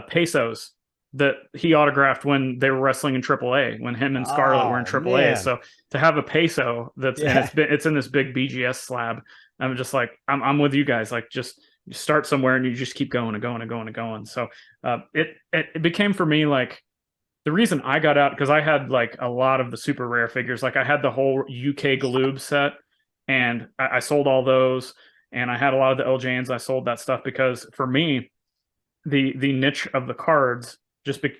Pesos that he autographed when they were wrestling in AAA, when him and Scarlett were in AAA. Man. So to have a Peso and it's in this big BGS slab, I'm just like, I'm with you guys. Like just you start somewhere and you just keep going and going and going and going. So it became for me like. The reason I got out, because I had like a lot of the super rare figures, like I had the whole UK Galoob set and I sold all those, and I had a lot of the LJNs. I sold that stuff because for me, the niche of the cards,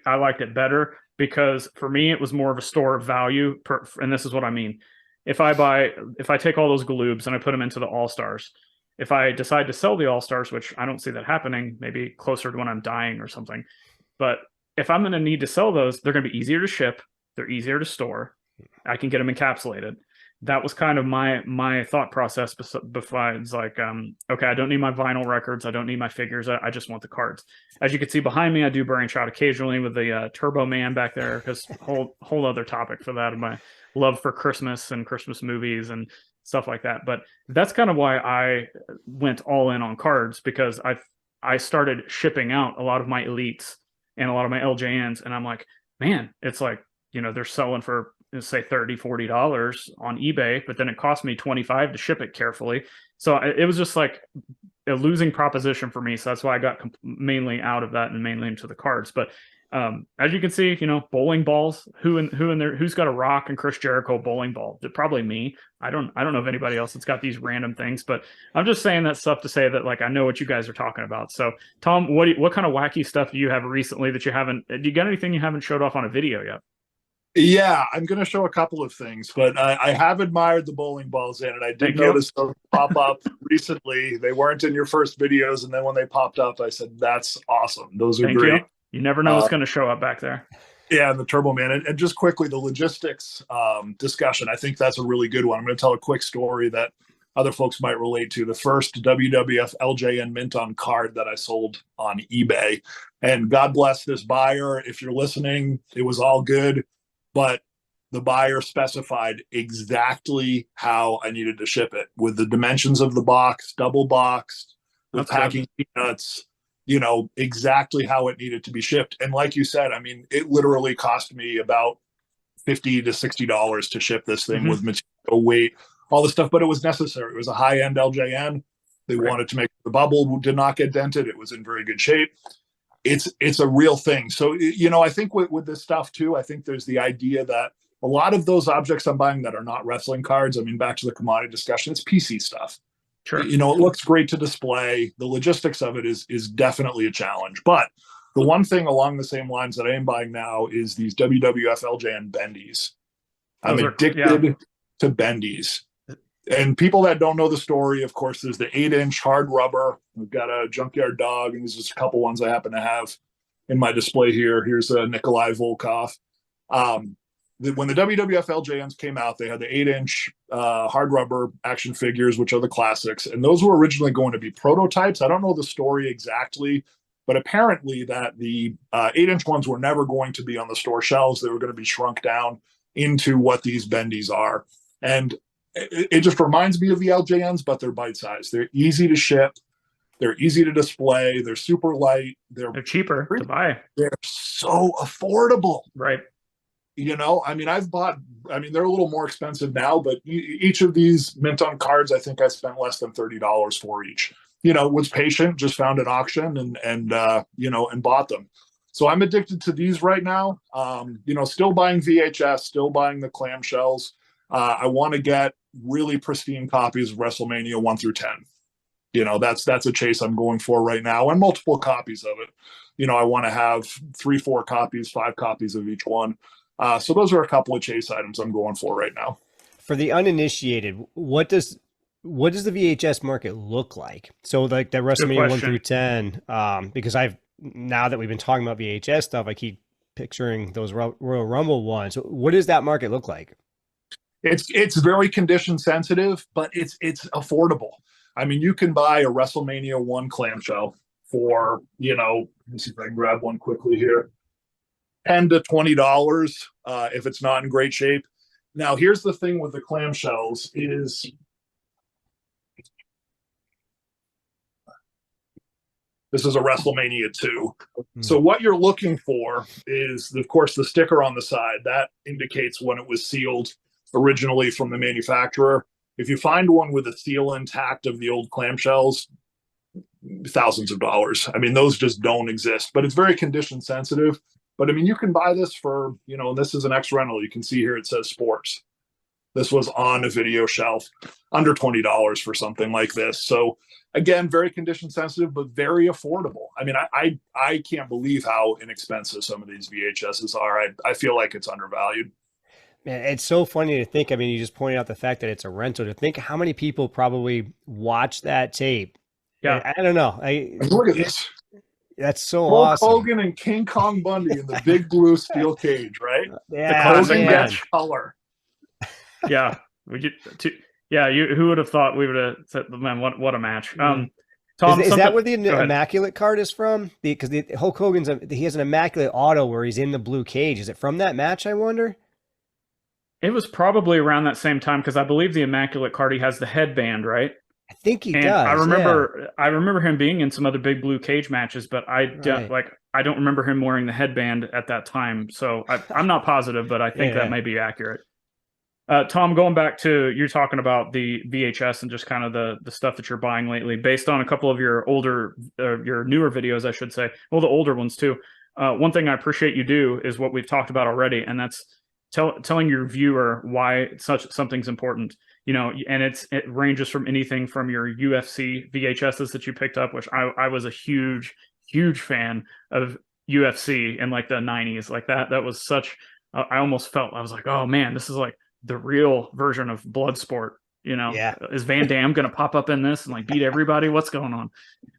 I liked it better because for me, it was more of a store of value. And this is what I mean. If I take all those Galoobs and I put them into the All-Stars, if I decide to sell the All-Stars, which I don't see that happening, maybe closer to when I'm dying or something, but if I'm going to need to sell those, they're going to be easier to ship. They're easier to store. I can get them encapsulated. That was kind of my thought process besides like, okay, I don't need my vinyl records. I don't need my figures. I just want the cards. As you can see behind me, I do branch out occasionally with the Turbo Man back there because whole other topic for that, my love for Christmas and Christmas movies and stuff like that. But that's kind of why I went all in on cards because I started shipping out a lot of my elites and a lot of my LJNs. And I'm like, man, it's like, they're selling for, say, $30-$40 on eBay, but then it cost me $25 to ship it carefully. So it was just like a losing proposition for me. So that's why I got mainly out of that and mainly into the cards. But as you can see, bowling balls, who in there, who's got a Rock and Chris Jericho bowling ball? Probably me. I don't know of anybody else that's got these random things, but I'm just saying that stuff to say that like I know what you guys are talking about. So Tom, what kind of wacky stuff do you have recently that you haven't? Do you got anything you haven't showed off on a video yet? Yeah, I'm going to show a couple of things, but I have admired the bowling balls in, and I did notice those pop up recently. They weren't in your first videos, and then when they popped up, I said, "That's awesome. Those are great." You never know what's going to show up back there. Yeah, and the Turbo Man. And just quickly, the logistics discussion, I think that's a really good one. I'm going to tell a quick story that other folks might relate to. The first WWF LJN Mint on card that I sold on eBay. And God bless this buyer. If you're listening, it was all good. But the buyer specified exactly how I needed to ship it with the dimensions of the box, double boxed, with packing peanuts, exactly how it needed to be shipped. And like you said, I mean, it literally cost me about $50 to $60 to ship this thing with material, weight, all the stuff, but it was necessary. It was a high-end LJN. They wanted to make the bubble did not get dented. It was in very good shape. It's a real thing. So, I think with this stuff too, I think there's the idea that a lot of those objects I'm buying that are not wrestling cards, I mean, back to the commodity discussion, it's PC stuff. Sure. It looks great to display. The logistics of it is definitely a challenge. But the one thing along the same lines that I am buying now is these WWF LJN bendies. I'm addicted to bendies. And people that don't know the story, of course, there's the 8-inch hard rubber. We've got a Junkyard Dog, and there's just a couple ones I happen to have in my display here. Here's a Nikolai Volkov. when the WWF LJNs came out, they had the 8-inch hard rubber action figures, which are the classics. And those were originally going to be prototypes. I don't know the story exactly, but apparently that the 8-inch ones were never going to be on the store shelves. They were going to be shrunk down into what these bendies are. And it just reminds me of the LJNs, but they're bite-sized. They're easy to ship. They're easy to display. They're super light. They're cheaper to buy. They're so affordable. Right. You know, I mean, they're a little more expensive now, but each of these mint on cards, I think I spent less than $30 for each. You know, was patient, just found an auction and bought them. So I'm addicted to these right now. Still buying VHS, still buying the clamshells. I want to get really pristine copies of WrestleMania 1 through 10. You know, that's a chase I'm going for right now, and multiple copies of it. You know, I want to have 3, 4 copies, 5 copies of each one. So those are a couple of chase items I'm going for right now. For the uninitiated, what does the VHS market look like? So like the WrestleMania 1 through 10, because now that we've been talking about VHS stuff, I keep picturing those Royal Rumble ones. What does that market look like? It's very condition sensitive, but it's affordable. I mean, you can buy a WrestleMania 1 clamshell for, let me see if I can grab one quickly here, $10 to $20 if it's not in great shape. Now, here's the thing with the clamshells is this is a WrestleMania 2. So what you're looking for is, of course, the sticker on the side. That indicates when it was sealed originally from the manufacturer. If you find one with a seal intact of the old clamshells, thousands of dollars. I mean, those just don't exist, but it's very condition sensitive. But I mean, you can buy this for, this is an X rental. You can see here it says sports. This was on a video shelf, under $20 for something like this. So again, very condition sensitive, but very affordable. I mean, I can't believe how inexpensive some of these VHSs are. I feel like it's undervalued. Man, it's so funny to think. I mean, you just pointed out the fact that it's a rental. To think how many people probably watch that tape. Yeah, I don't know. Look at this. That's so Hulk awesome. Hogan and King Kong Bundy in the big blue steel cage, right? Yeah, the closing match color. Yeah, who would have thought we would have said, man, what a match. Tom, is that where the Immaculate card is from? Because Hulk Hogan's he has an Immaculate auto where he's in the blue cage. Is it from that match? I wonder. It was probably around that same time because I believe the Immaculate card, he has the headband, right? I think he does. I remember him being in some other big blue cage matches, but I don't remember him wearing the headband at that time. So I'm not positive, but I think that may be accurate. Tom, going back to you're talking about the VHS and just kind of the stuff that you're buying lately, based on a couple of your your newer videos, I should say. Well, the older ones too. One thing I appreciate you do is what we've talked about already, and that's telling your viewer why something's important. And it ranges from anything from your UFC VHSs that you picked up, which I was a huge fan of UFC in like the 90s, like that. That was such. I almost felt I was like, oh man, this is like the real version of Bloodsport. Is Van Damme going to pop up in this and like beat everybody? What's going on?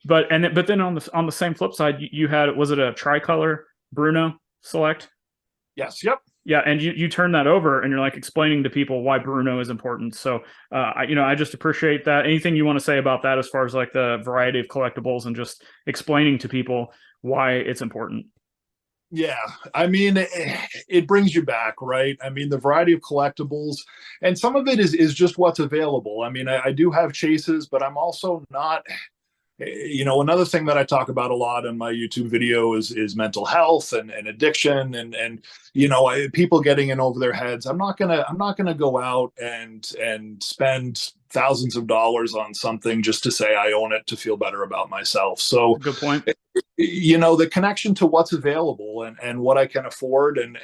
But then on the same flip side, you had, was it a tricolor Bruno Select? Yes. Yep. Yeah, and you turn that over and you're like explaining to people why Bruno is important. So, I just appreciate that. Anything you want to say about that as far as like the variety of collectibles and just explaining to people why it's important? Yeah, I mean, it brings you back, right? I mean, the variety of collectibles, and some of it is just what's available. I mean, I do have chases, but I'm also not. Another thing that I talk about a lot in my YouTube video is mental health and addiction and people getting in over their heads. I'm not gonna go out and spend thousands of dollars on something just to say I own it to feel better about myself. So good point. The connection to what's available and what I can afford and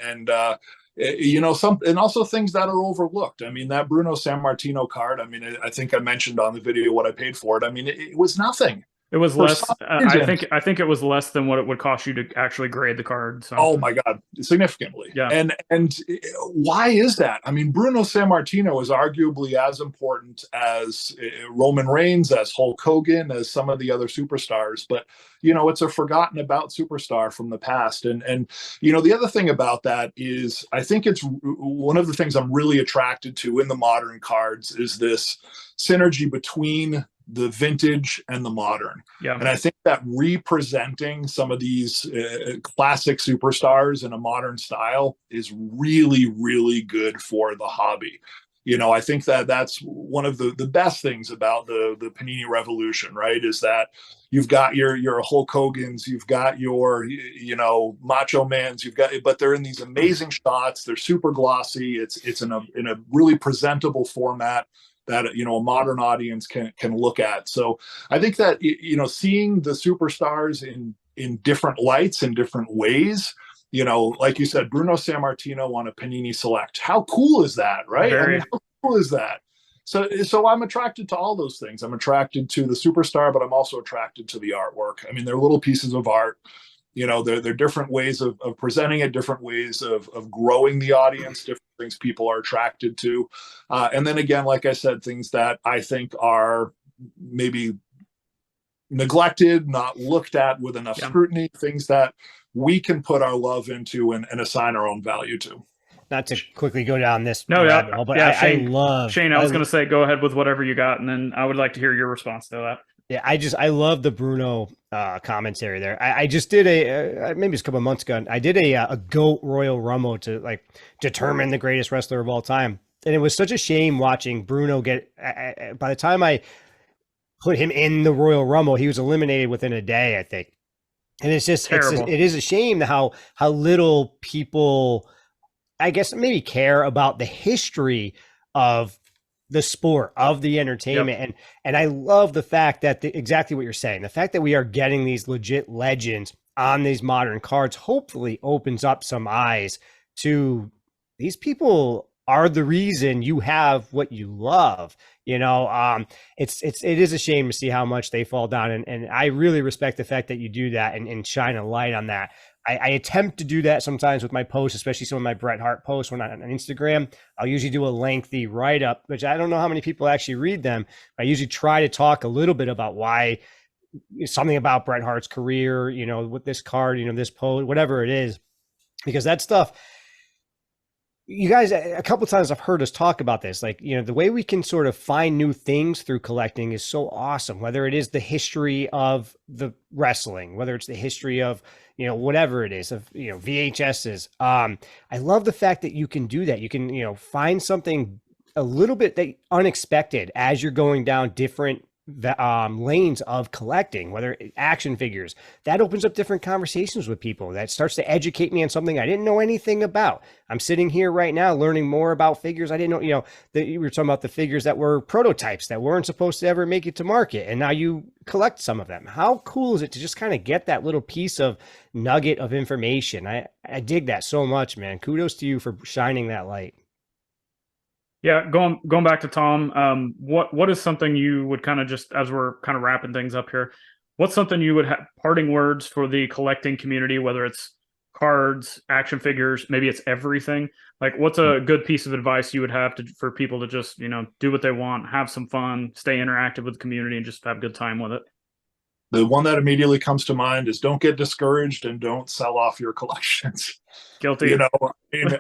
also things that are overlooked. I mean, that Bruno Sammartino card, I mean, I think I mentioned on the video what I paid for it. I mean, it was nothing. It was For less. some I reason, think it was less than what it would cost you to actually grade the card. So oh my God, significantly. yeah, And why is that? I mean, Bruno Sammartino is arguably as important as Roman Reigns, as Hulk Hogan, as some of the other superstars. But it's a forgotten about superstar from the past. And the other thing about that is, I think it's one of the things I'm really attracted to in the modern cards is this synergy between the vintage and the modern. yeah, And I think that representing some of these classic superstars in a modern style is really, really good for the hobby. I think that that's one of the best things about the Panini Revolution, right? Is that you've got your Hulk Hogan's, you've got your Macho Man's, but they're in these amazing shots. They're super glossy. It's in a really presentable format that a modern audience can look at. So I think that seeing the superstars in different lights, in different ways, like you said, Bruno Sammartino on a Panini Select. How cool is that, right? very. I mean, how cool is that? So I'm attracted to all those things. I'm attracted to the superstar, but I'm also attracted to the artwork. I mean, they're little pieces of art. They're different ways of presenting it, different ways of growing the audience, different things people are attracted to. And then again, like I said, things that I think are maybe neglected, not looked at with enough scrutiny, things that we can put our love into and assign our own value to. Not to quickly go down this rabbit hole, but Shane, I love Shane. I was going to say, go ahead with whatever you got, and then I would like to hear your response to that. Yeah, I love the Bruno commentary there. I just did maybe it's a couple of months ago. I did a GOAT Royal Rumble to determine the greatest wrestler of all time, and it was such a shame watching Bruno get. By the time I put him in the Royal Rumble, he was eliminated within a day, I think. And it is a shame how little people, I guess, maybe care about the history of the sport, of the entertainment. And I love the fact that exactly what you're saying, the fact that we are getting these legit legends on these modern cards hopefully opens up some eyes to these people are the reason you have what you love. It is a shame to see how much they fall down. And I really respect the fact that you do that and shine a light on that. I attempt to do that sometimes with my posts, especially some of my Bret Hart posts when I'm on Instagram. I'll usually do a lengthy write-up, which I don't know how many people actually read them. I usually try to talk a little bit about why something about Bret Hart's career, with this card, this post, whatever it is, because that stuff, you guys, a couple of times I've heard us talk about this, the way we can sort of find new things through collecting is so awesome, whether it is the history of the wrestling, whether it's the history of, whatever it is, of, VHSs. I love the fact that you can do that. You can, find something a little bit unexpected as you're going down different lanes of collecting, whether action figures. That opens up different conversations with people. That starts to educate me on something I didn't know anything about. I'm sitting here right now learning more about figures I didn't know. You were talking about the figures that were prototypes that weren't supposed to ever make it to market, and now you collect some of them. How cool is it to just kind of get that little piece of nugget of information? I dig that so much, man. Kudos to you for shining that light. Yeah, going back to Tom, what is something you would kind of, just as we're kind of wrapping things up here, what's something you would have parting words for the collecting community, whether it's cards, action figures, maybe it's everything? What's a good piece of advice you would have for people to just, do what they want, have some fun, stay interactive with the community, and just have a good time with it? The one that immediately comes to mind is don't get discouraged and don't sell off your collections. Guilty.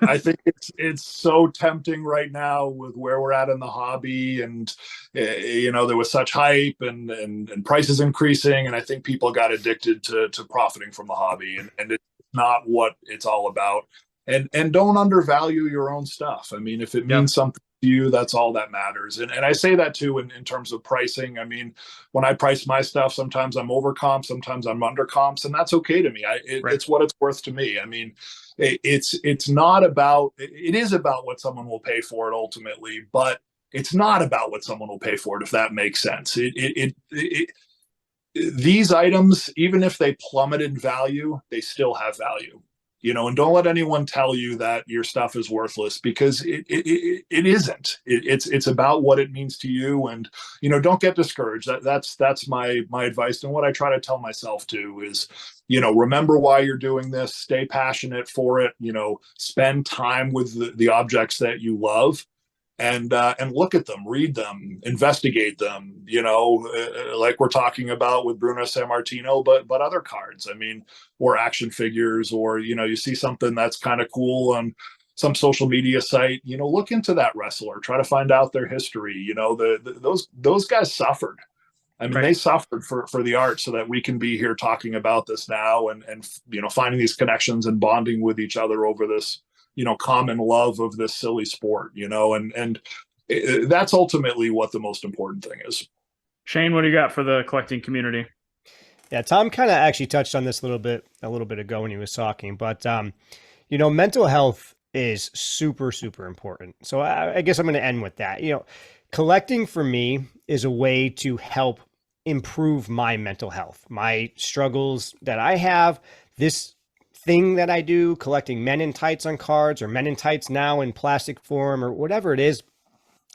I think it's so tempting right now with where we're at in the hobby, and there was such hype and prices increasing, and I think people got addicted to profiting from the hobby, and it's not what it's all about. And don't undervalue your own stuff. I mean, if it means something to you, that's all that matters. And I say that too in terms of pricing. I mean, when I price my stuff, sometimes I'm over comp, sometimes I'm under comps, and that's okay to me. It's what it's worth to me. I mean, it's not about, it is about what someone will pay for it ultimately, but it's not about what someone will pay for it, if that makes sense. These items, even if they plummet in value, they still have value. and don't let anyone tell you that your stuff is worthless, because it isn't. It's about what it means to you. And, don't get discouraged. That's my advice. And what I try to tell myself too is, remember why you're doing this, stay passionate for it, spend time with the objects that you love, and look at them, read them, investigate them, like we're talking about with Bruno Sammartino, but other cards, or action figures, or, you see something that's kind of cool on some social media site, look into that wrestler, try to find out their history. Those guys suffered. Right. They suffered for the art, so that we can be here talking about this now, and finding these connections and bonding with each other over this, common love of this silly sport, and that's ultimately what the most important thing is. Shane, what do you got for the collecting community? Yeah, Tom kind of actually touched on this a little bit ago when he was talking, but mental health is super, super important. So I guess I'm going to end with that. Collecting for me is a way to help improve my mental health, my struggles that I have, this thing that I do, collecting men in tights on cards, or men in tights now in plastic form, or whatever it is.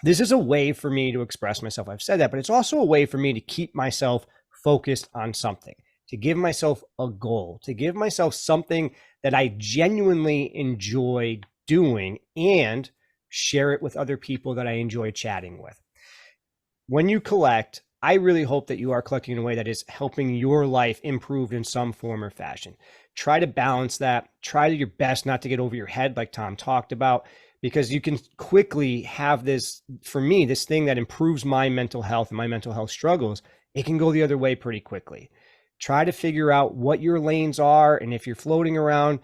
This is a way for me to express myself. I've said that, but it's also a way for me to keep myself focused on something, to give myself a goal, to give myself something that I genuinely enjoy doing, and share it with other people that I enjoy chatting with. When you collect, I really hope that you are collecting in a way that is helping your life improve in some form or fashion. Try to balance that. Try your best not to get over your head, like Tom talked about, because you can quickly have this, for me, this thing that improves my mental health and my mental health struggles. It can go the other way pretty quickly. Try to figure out what your lanes are. And if you're floating around,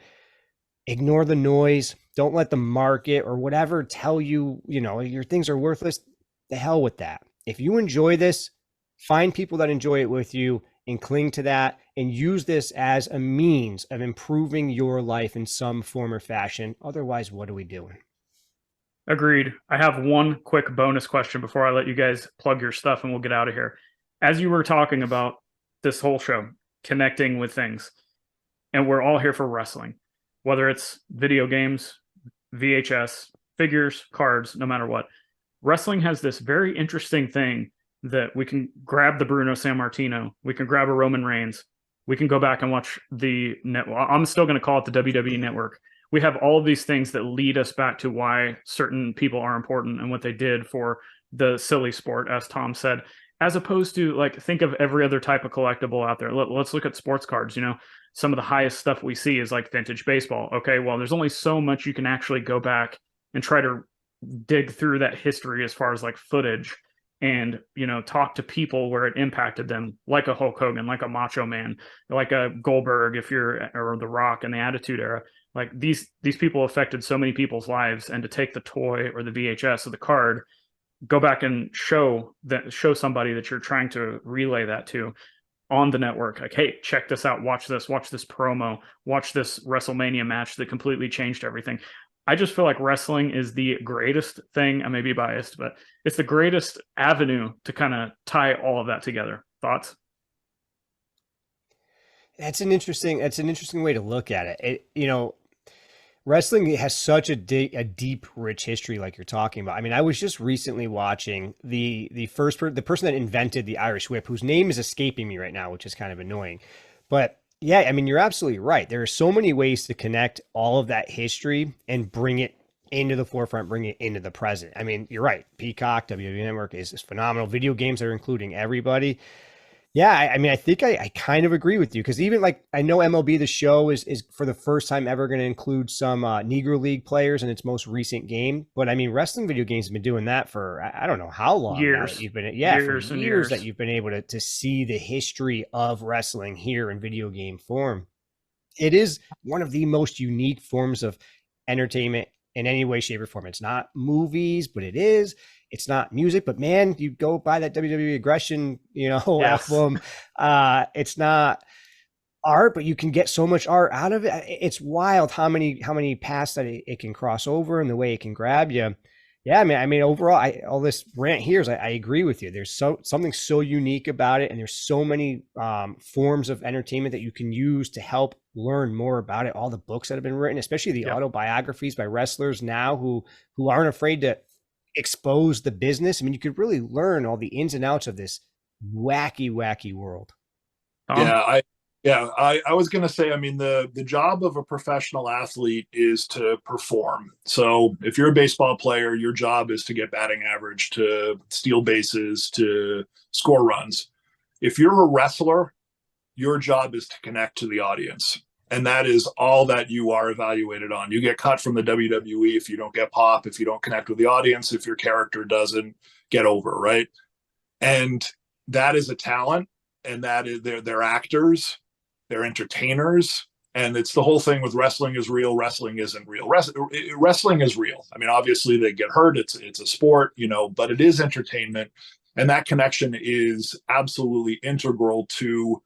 ignore the noise. Don't let the market or whatever tell you, your things are worthless. The hell with that. If you enjoy this, find people that enjoy it with you and cling to that, and use this as a means of improving your life in some form or fashion. Otherwise, what are we doing? Agreed. I have one quick bonus question before I let you guys plug your stuff and we'll get out of here. As you were talking about this whole show, connecting with things, and we're all here for wrestling, whether it's video games, VHS, figures, cards, no matter what. Wrestling has this very interesting thing that we can grab the Bruno Sammartino, we can grab a Roman Reigns, we can go back and watch the network. I'm still going to call it the WWE Network. We have all of these things that lead us back to why certain people are important and what they did for the silly sport, as Tom said, as opposed to, like, think of every other type of collectible out there. Let's look at sports cards. Some of the highest stuff we see is like vintage baseball. Okay, well, there's only so much you can actually go back and try to dig through that history as far as like footage, and talk to people where it impacted them, like a Hulk Hogan, like a Macho Man, like a Goldberg, or The Rock in the Attitude Era. Like these people affected so many people's lives, and to take the toy or the VHS or the card, go back and show somebody that you're trying to relay that to on the network, like, hey, check this out, watch this promo, watch this WrestleMania match that completely changed everything. I just feel like wrestling is the greatest thing. I may be biased, but it's the greatest avenue to kind of tie all of that together. Thoughts? That's an interesting way to look at it. Wrestling has such a deep, rich history, like you're talking about. I was just recently watching the person that invented the Irish Whip, whose name is escaping me right now, which is kind of annoying. But yeah, you're absolutely right. There are so many ways to connect all of that history and bring it into the forefront, bring it into the present. You're right. Peacock, WWE Network is phenomenal. Video games are including everybody. Yeah, I think I kind of agree with you, because even like, I know MLB The Show is for the first time ever going to include some Negro League players in its most recent game. But wrestling video games have been doing that for I don't know how long. Years. You've been years for years that you've been able to see the history of wrestling here in video game form. It is one of the most unique forms of entertainment in any way, shape, or form. It's not movies, but it is. It's not music, but man, you go buy that WWE Aggression, Yes. album. It's not art, but you can get so much art out of it. It's wild how many paths that it can cross over and the way it can grab you. Yeah, I mean, overall, all this rant here is I agree with you. There's something so unique about it, and there's so many forms of entertainment that you can use to help learn more about it. All the books that have been written, especially the autobiographies by wrestlers now who aren't afraid to expose the business. I mean, you could really learn all the ins and outs of this wacky world. I was going to say, I mean, the job of a professional athlete is to perform. So if you're a baseball player, your job is to get batting average, to steal bases, to score runs. If you're a wrestler, your job is to connect to the audience. And that is all that you are evaluated on. You get cut from the WWE if you don't get pop, if you don't connect with the audience, if your character doesn't get over, right? And that is a talent, and that is they're actors. They're entertainers, and it's the whole thing with wrestling is real, wrestling isn't real. Wrestling is real. I mean, obviously they get hurt. It's a sport, but it is entertainment, and that connection is absolutely integral to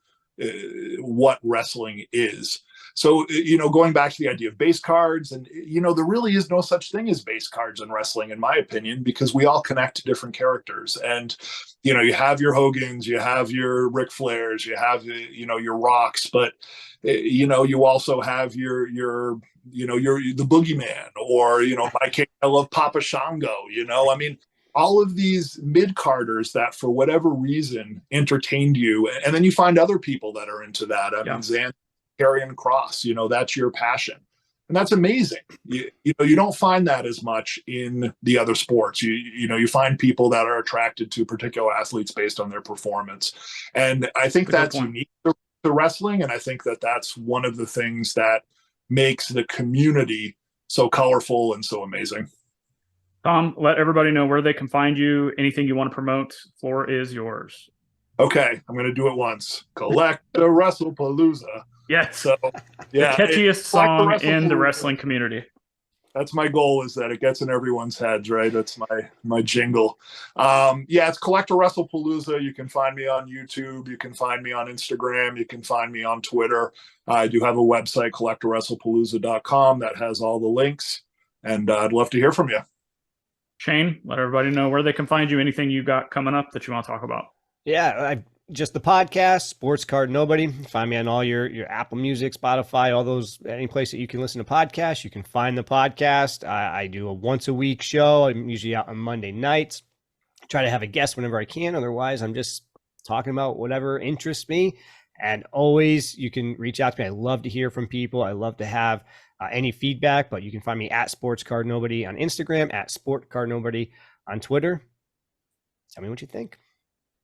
what wrestling is. So, going back to the idea of base cards, and, there really is no such thing as base cards in wrestling, in my opinion, because we all connect to different characters. And, you have your Hogans, you have your Ric Flairs, you have, your Rocks, but, you also have your the Boogeyman, or, in my case, I love Papa Shango, I mean, all of these mid-carders that for whatever reason entertained you. And then you find other people that are into that. I mean, Zhan, Karrion Kross, that's your passion. And that's amazing. You don't find that as much in the other sports. You find people that are attracted to particular athletes based on their performance. And I think that's unique to wrestling. And I think that that's one of the things that makes the community so colorful and so amazing. Tom, let everybody know where they can find you. Anything you want to promote, floor is yours. Okay, I'm going to do it once. Collectawrestlepalooza. Yes. So, yeah, the catchiest song in the wrestling community. That's my goal, is that it gets in everyone's heads, right? That's my jingle. It's Collectawrestlepalooza. You can find me on YouTube. You can find me on Instagram. You can find me on Twitter. I do have a website, collectawrestlepalooza.com, that has all the links, and I'd love to hear from you. Shane, let everybody know where they can find you. Anything you got coming up that you want to talk about? Yeah, just the podcast, Sports Card Nobody. Find me on all your Apple Music, Spotify, all those, any place that you can listen to podcasts. You can find the podcast. I do a once a week show. I'm usually out on Monday nights. Try to have a guest whenever I can. Otherwise, I'm just talking about whatever interests me. And always, you can reach out to me. I love to hear from people. I love to have any feedback, but you can find me at Sports Card Nobody on Instagram, at Sport Card Nobody on Twitter. Tell me what you think.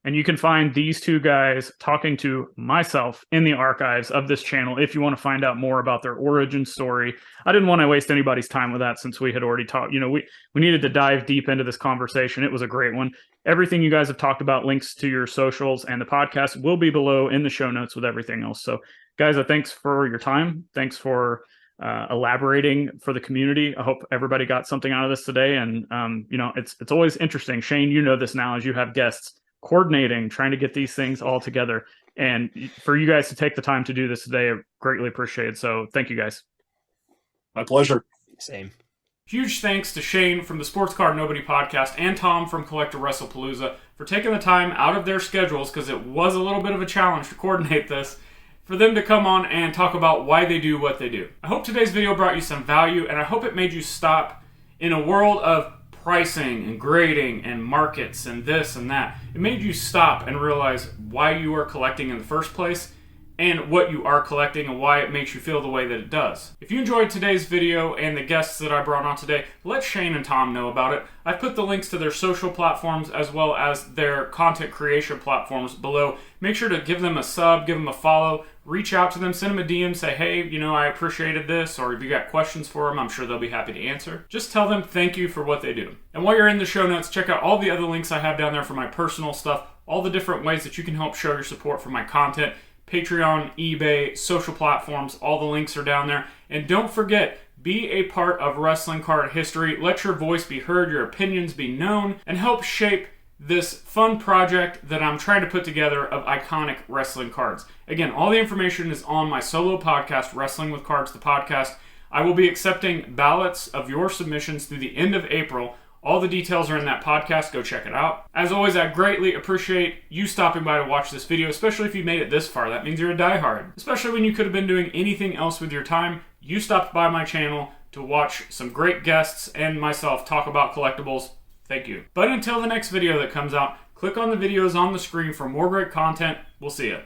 And you can find these two guys talking to myself in the archives of this channel if you want to find out more about their origin story. I didn't want to waste anybody's time with that, since we had already talked. We needed to dive deep into this conversation. It was a great one. Everything you guys have talked about, links to your socials and the podcast, will be below in the show notes with everything else. So, guys, thanks for your time. Thanks for elaborating for the community. I hope everybody got something out of this today. And it's always interesting. Shane, you know this now, as you have guests, coordinating, trying to get these things all together. And for you guys to take the time to do this today, I greatly appreciate it. So thank you, guys. My pleasure. Same. Huge thanks to Shane from the Sports Card Nobody podcast and Tom from Collectawrestlepalooza for taking the time out of their schedules, because it was a little bit of a challenge to coordinate this, for them to come on and talk about why they do what they do. I hope today's video brought you some value, and I hope it made you stop in a world of pricing and grading and markets and this and that. It made you stop and realize why you are collecting in the first place, and what you are collecting, and why it makes you feel the way that it does. If you enjoyed today's video and the guests that I brought on today, let Shane and Tom know about it. I've put the links to their social platforms as well as their content creation platforms below. Make sure to give them a sub, give them a follow, reach out to them, send them a DM, say, hey, I appreciated this, or if you got questions for them, I'm sure they'll be happy to answer. Just tell them thank you for what they do. And while you're in the show notes, check out all the other links I have down there for my personal stuff, all the different ways that you can help show your support for my content. Patreon, eBay, social platforms, all the links are down there. And don't forget, be a part of wrestling card history. Let your voice be heard, your opinions be known, and help shape this fun project that I'm trying to put together of iconic wrestling cards. Again, all the information is on my solo podcast, Wrestling with Cards, the podcast. I will be accepting ballots of your submissions through the end of April. All the details are in that podcast. Go check it out. As always, I greatly appreciate you stopping by to watch this video, especially if you made it this far. That means you're a diehard. Especially when you could have been doing anything else with your time. You stopped by my channel to watch some great guests and myself talk about collectibles. Thank you. But until the next video that comes out, click on the videos on the screen for more great content. We'll see you.